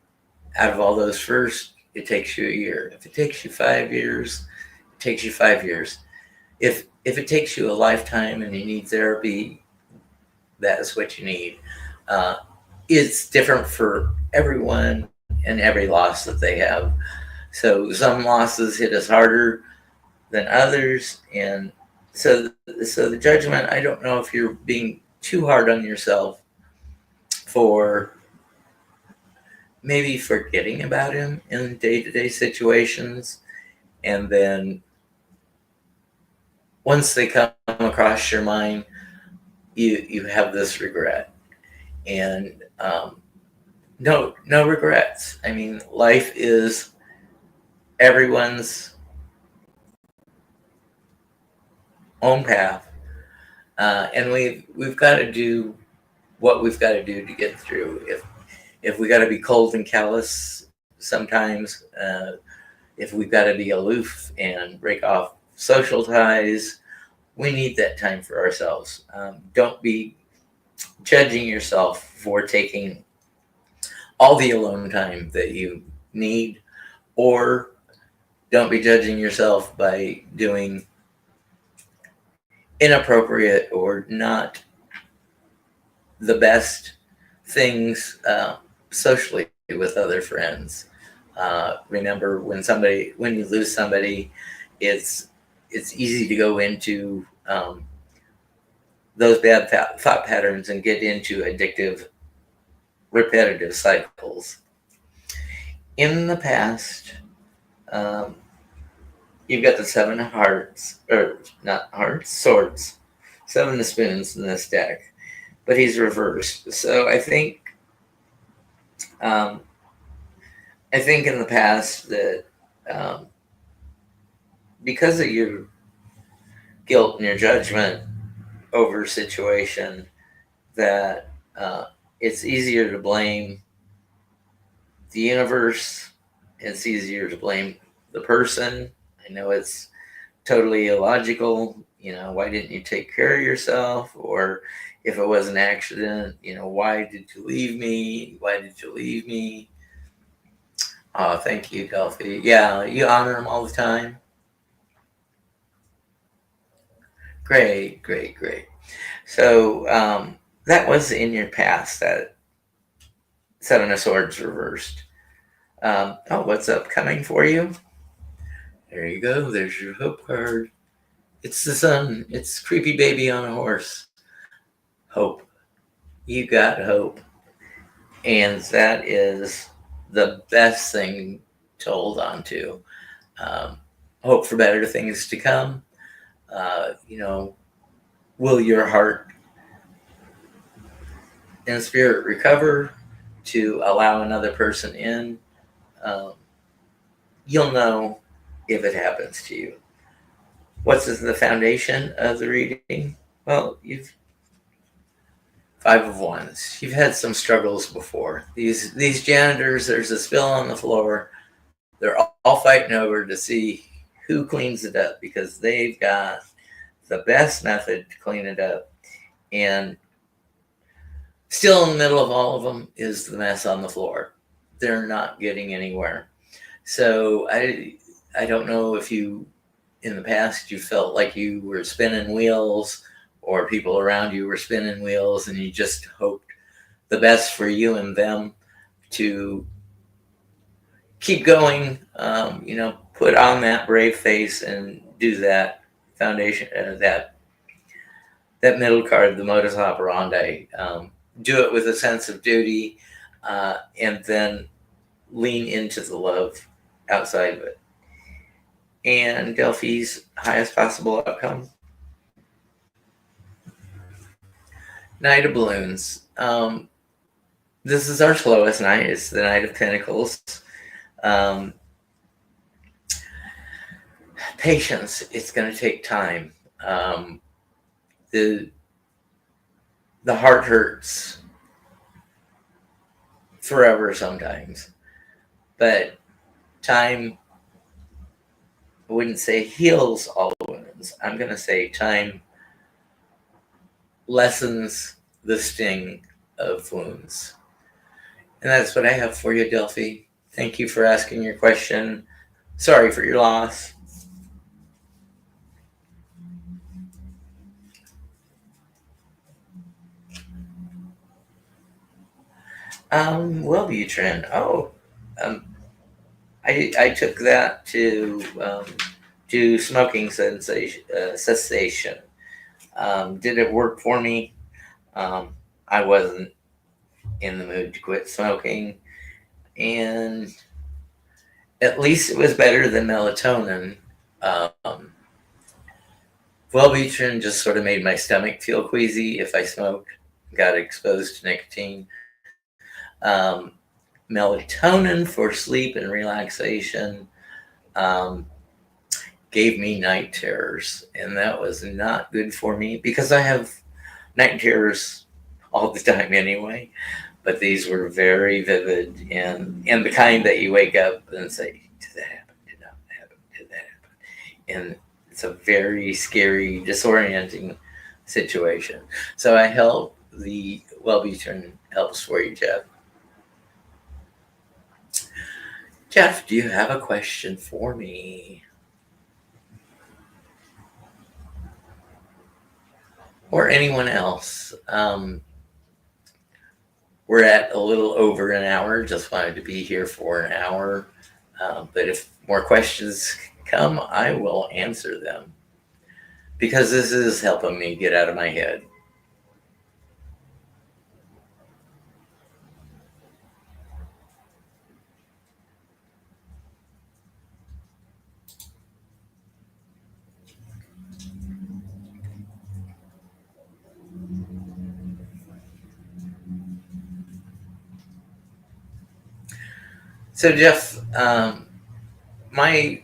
out of all those first, it takes you a year. If it takes you 5 years, it takes you 5 years. If it takes you a lifetime and you need therapy, that is what you need. Uh, it's different for everyone and every loss that they have. So some losses hit us harder than others, and so the judgment. I don't know if you're being too hard on yourself for maybe forgetting about him in day to day situations, and then once they come across your mind, you have this regret. And no regrets. I mean, life is everyone's own path, and we've got to do what we've got to do to get through. If we got to be cold and callous sometimes, if we've got to be aloof and break off social ties, we need that time for ourselves. Don't be judging yourself for taking all the alone time that you need, or don't be judging yourself by doing inappropriate or not the best things socially with other friends. Remember, when you lose somebody, it's easy to go into those bad thought patterns and get into addictive, repetitive cycles. In the past, you've got the 7 of hearts, or not hearts, swords, 7 of spoons in this deck, but he's reversed. So I think in the past that because of your guilt and your judgment over a situation, that it's easier to blame the universe. It's easier to blame the person. I know it's totally illogical. Why didn't you take care of yourself? Or if it was an accident, why did you leave me? Why did you leave me? Oh, thank you, Delphi. Yeah, you honor them all the time. Great. So that was in your past, that 7 of Swords reversed. What's upcoming for you? There you go. There's your hope card. It's the sun. It's creepy baby on a horse. Hope. You got hope. And that is the best thing to hold on to. Hope for better things to come. Will your heart and spirit recover to allow another person in? You'll know if it happens to you. What's the foundation of the reading? Well, you've 5 of Wands. You've had some struggles before. These janitors, there's a spill on the floor. They're all fighting over to see who cleans it up, because they've got the best method to clean it up. And still in the middle of all of them is the mess on the floor. They're not getting anywhere. So I don't know if you, in the past, you felt like you were spinning wheels, or people around you were spinning wheels, and you just hoped the best for you and them to keep going. Put on that brave face and do that foundation, that middle card, the modus operandi. Do it with a sense of duty, and then lean into the love outside of it. And Delphi's highest possible outcome. Knight of Balloons. This is our slowest night. It's the Knight of Pentacles. Patience. It's going to take time. The heart hurts forever sometimes, but time, I wouldn't say heals all the wounds. I'm going to say time lessens the sting of wounds. And that's what I have for you, Delphi. Thank you for asking your question. Sorry for your loss. Wellbutrin. I took that to do smoking cessation. Did it work for me? I wasn't in the mood to quit smoking, and at least it was better than melatonin. Wellbutrin just sort of made my stomach feel queasy if I smoked, got exposed to nicotine. Um, Melatonin for sleep and relaxation um, gave me night terrors, and that was not good for me because I have night terrors all the time anyway. But these were very vivid and the kind that you wake up and say, "Did that happen? Did not happen? Did that happen?" And it's a very scary, disorienting situation. So I hope the Wellbutrin helps for you, Jeff. Jeff, do you have a question for me? Or anyone else? We're at a little over an hour. Just wanted to be here for an hour. But if more questions come, I will answer them because this is helping me get out of my head. So, Jeff, my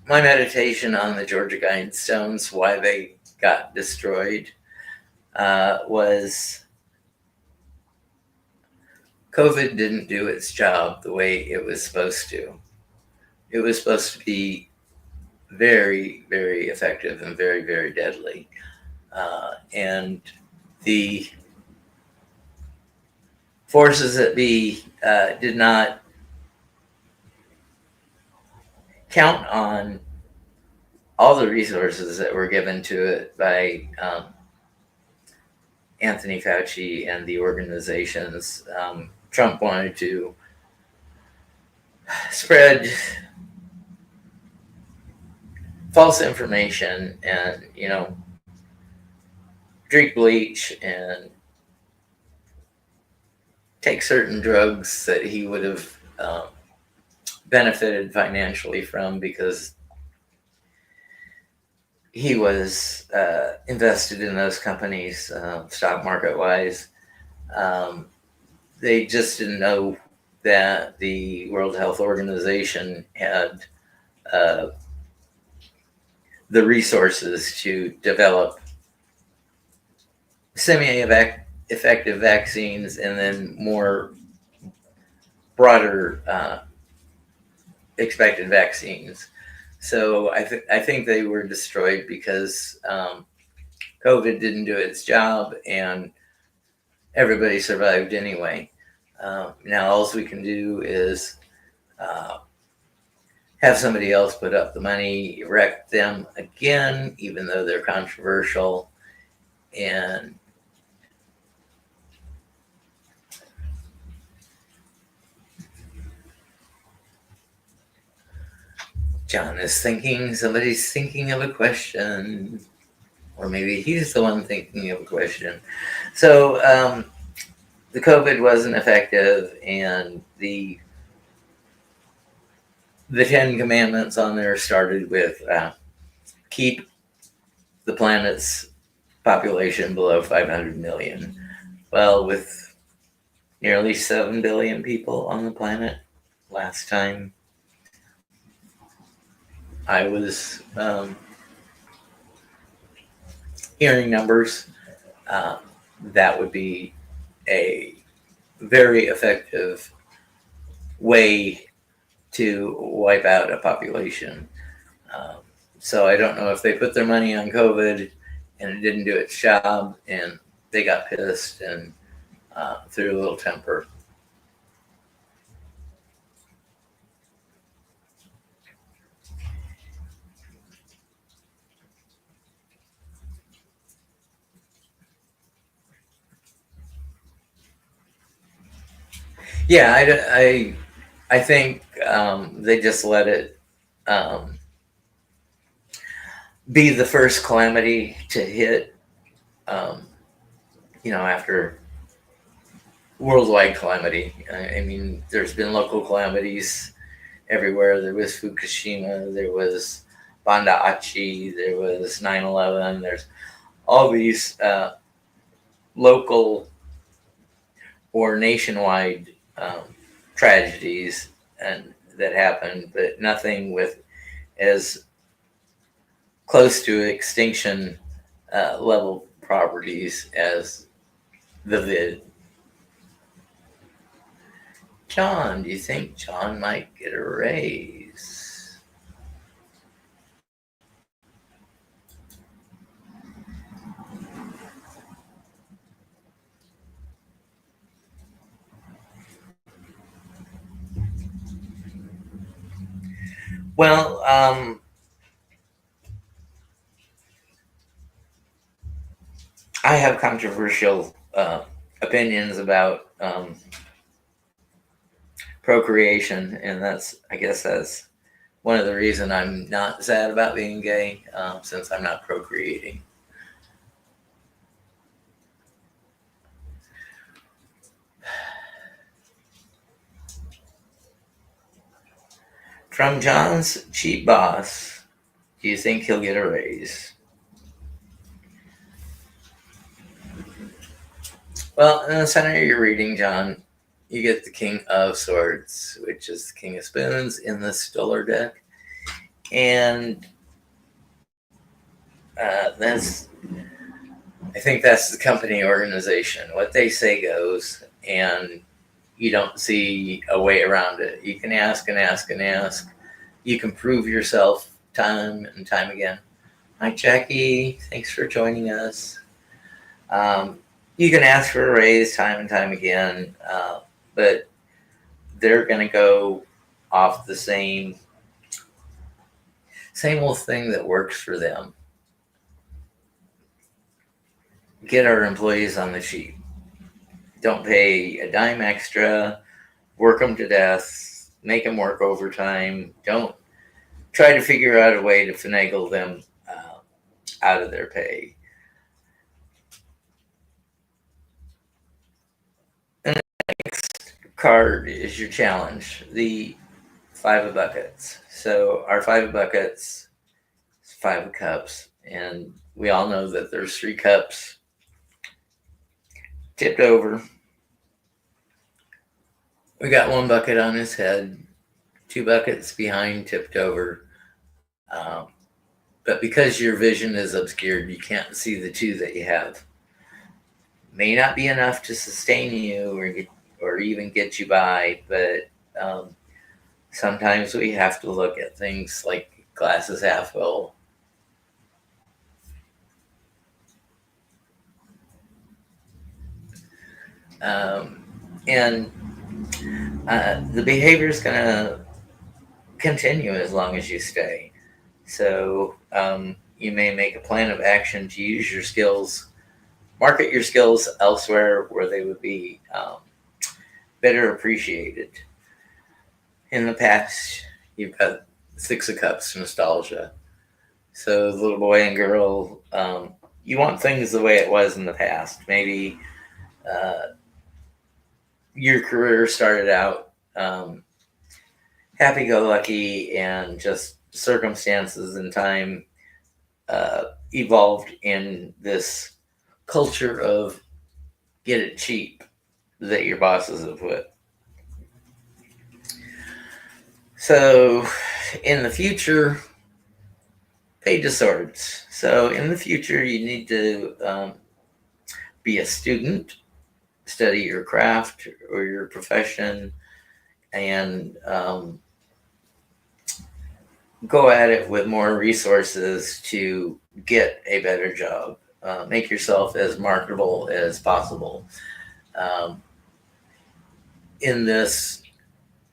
my meditation on the Georgia Guidestones, why they got destroyed, was COVID didn't do its job the way it was supposed to. It was supposed to be very, very effective and very, very deadly. And the forces that be did not count on all the resources that were given to it by Anthony Fauci and the organizations. Trump wanted to spread false information and, drink bleach and take certain drugs that he would have benefited financially from because he was invested in those companies, stock market wise. They just didn't know that the World Health Organization had the resources to develop semi-effective vaccines and then more broader expected vaccines. So I think they were destroyed because COVID didn't do its job and everybody survived anyway. Now all we can do is have somebody else put up the money, erect them again, even though they're controversial. And John is thinking, somebody's thinking of a question, or maybe he's the one thinking of a question. So the COVID wasn't effective, and the 10 commandments on there started with keep the planet's population below 500 million. Well, with nearly 7 billion people on the planet last time I was hearing numbers, that would be a very effective way to wipe out a population. So I don't know if they put their money on COVID and it didn't do its job and they got pissed and threw a little temper. Yeah, I think they just let it be the first calamity to hit, after worldwide calamity. I mean, there's been local calamities everywhere. There was Fukushima. There was Banda Aceh, there was 9/11. There's all these local or nationwide tragedies and that happened, but nothing with as close to extinction level properties as the vid. John, do you think John might get a raise? Well, I have controversial opinions about procreation, and I guess that's one of the reasons I'm not sad about being gay, since I'm not procreating. From John's cheap boss, do you think he'll get a raise? Well, in the center of your reading, John, you get the King of Swords, which is the King of Spoons in the Stoller deck. And I think that's the company organization. What they say goes, and you don't see a way around it. You can ask and ask and ask. You can prove yourself time and time again. Hi, Jackie. Thanks for joining us. You can ask for a raise time and time again, but they're going to go off the same old thing that works for them. Get our employees on the cheap. Don't pay a dime extra. Work them to death. Make them work overtime. Don't try to figure out a way to finagle them out of their pay. And the next card is your challenge, the Five of Buckets. So our Five of Buckets is Five of Cups, and we all know that there's 3 cups tipped over. We got 1 bucket on his head, 2 buckets behind tipped over. But because your vision is obscured, you can't see the 2 that you have. May not be enough to sustain you or even get you by, but sometimes we have to look at things like glasses half full. And the behavior is going to continue as long as you stay. So you may make a plan of action to use your skills, market your skills elsewhere where they would be better appreciated. In the past, you've got 6 of Cups nostalgia. So the little boy and girl, you want things the way it was in the past. Maybe your career started out happy-go-lucky, and just circumstances and time evolved in this culture of get it cheap that your bosses have put. So in the future, Page of Swords. So in the future, you need to be a student, study your craft or your profession, and go at it with more resources to get a better job. Make yourself as marketable as possible. In this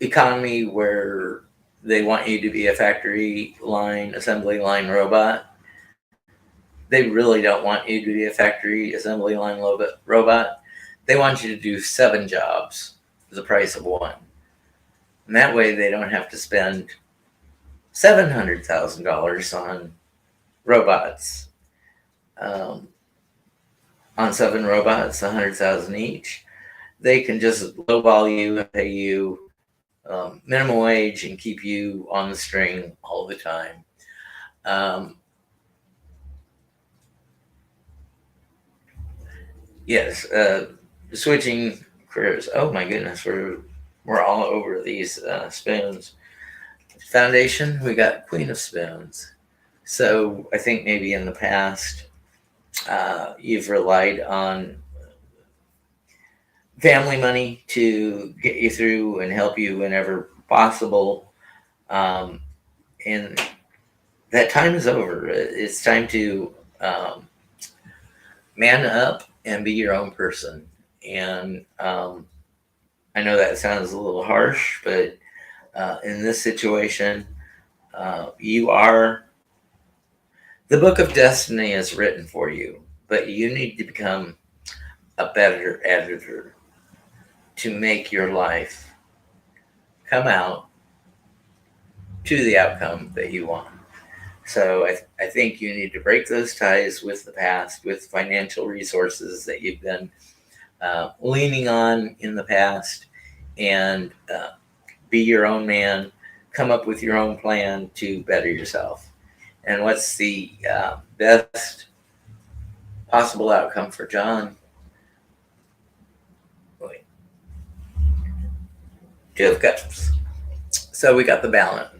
economy where they want you to be a factory line, assembly line robot, they really don't want you to be a factory assembly line robot. They want you to do 7 jobs for the price of 1. And that way they don't have to spend $700,000 on robots. On 7 robots, $100,000 each. They can just lowball you and pay you minimum wage and keep you on the string all the time. Um, yes, switching careers. Oh my goodness, we're all over these spoons. Foundation, we got Queen of Spoons. So I think maybe in the past you've relied on family money to get you through and help you whenever possible. Um, and that time is over. It's time to man up and be your own person. And I know that sounds a little harsh, but in this situation, you are the book of destiny is written for you, but you need to become a better editor to make your life come out to the outcome that you want. So I think you need to break those ties with the past, with financial resources that you've been leaning on in the past, and be your own man. Come up with your own plan to better yourself. And what's the best possible outcome for John? Wait, Two of Cups. So we got the balance,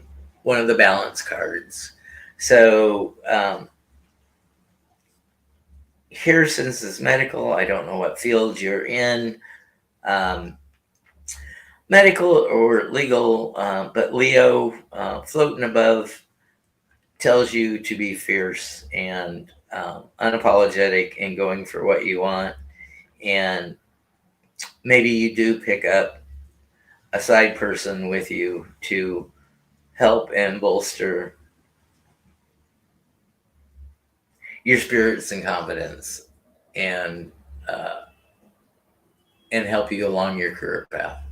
one of the balance cards. So here, since it's medical, I don't know what field you're in, medical or legal, but Leo, floating above, tells you to be fierce and unapologetic and going for what you want. And maybe you do pick up a side person with you to help and bolster your spirits and confidence, and uh, and help you along your career path.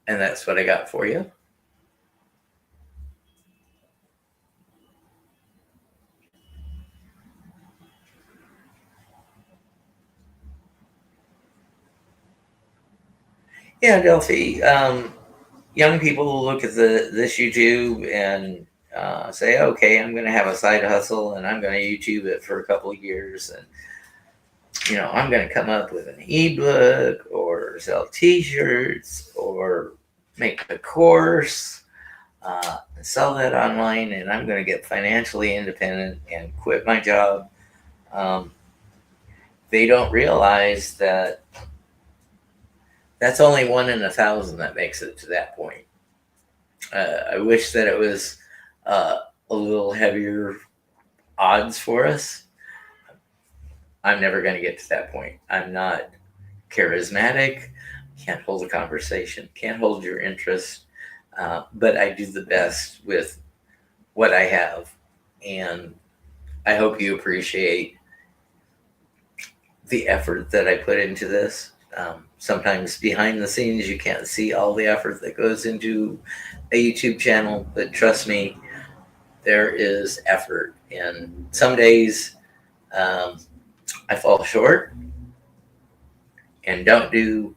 And that's what I got for you. Yeah, Delphi. Young people will look at this YouTube and say, "Okay, I'm going to have a side hustle, and I'm going to YouTube it for a couple of years, and I'm going to come up with an ebook or sell T-shirts or make a course and sell that online, and I'm going to get financially independent and quit my job." Um, they don't realize that that's only 1 in 1,000 that makes it to that point. I wish that it was a little heavier odds for us. I'm never going to get to that point. I'm not charismatic, can't hold a conversation, can't hold your interest, but I do the best with what I have. And I hope you appreciate the effort that I put into this. Sometimes behind the scenes, you can't see all the effort that goes into a YouTube channel, but trust me, there is effort. And some days I fall short and don't do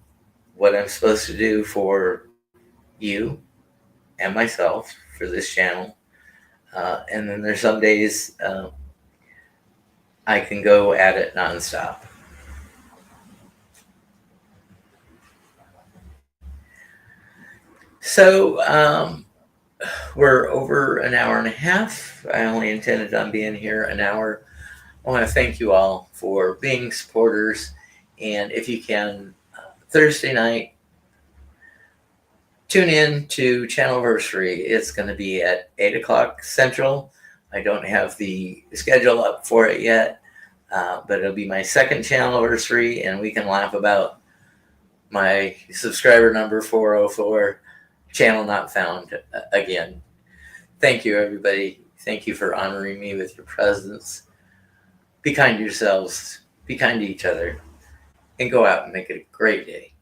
what I'm supposed to do for you and myself for this channel. And then there's some days I can go at it nonstop. So we're over an hour and a half. I only intended on being here an hour. I want to thank you all for being supporters. And if you can, Thursday night, tune in to Channelversary. It's going to be at 8 o'clock Central. I don't have the schedule up for it yet, but it'll be my second Channelversary, and we can laugh about my subscriber number 404, channel not found again. Thank you, everybody. Thank you for honoring me with your presence. Be kind to yourselves, be kind to each other, and go out and make it a great day.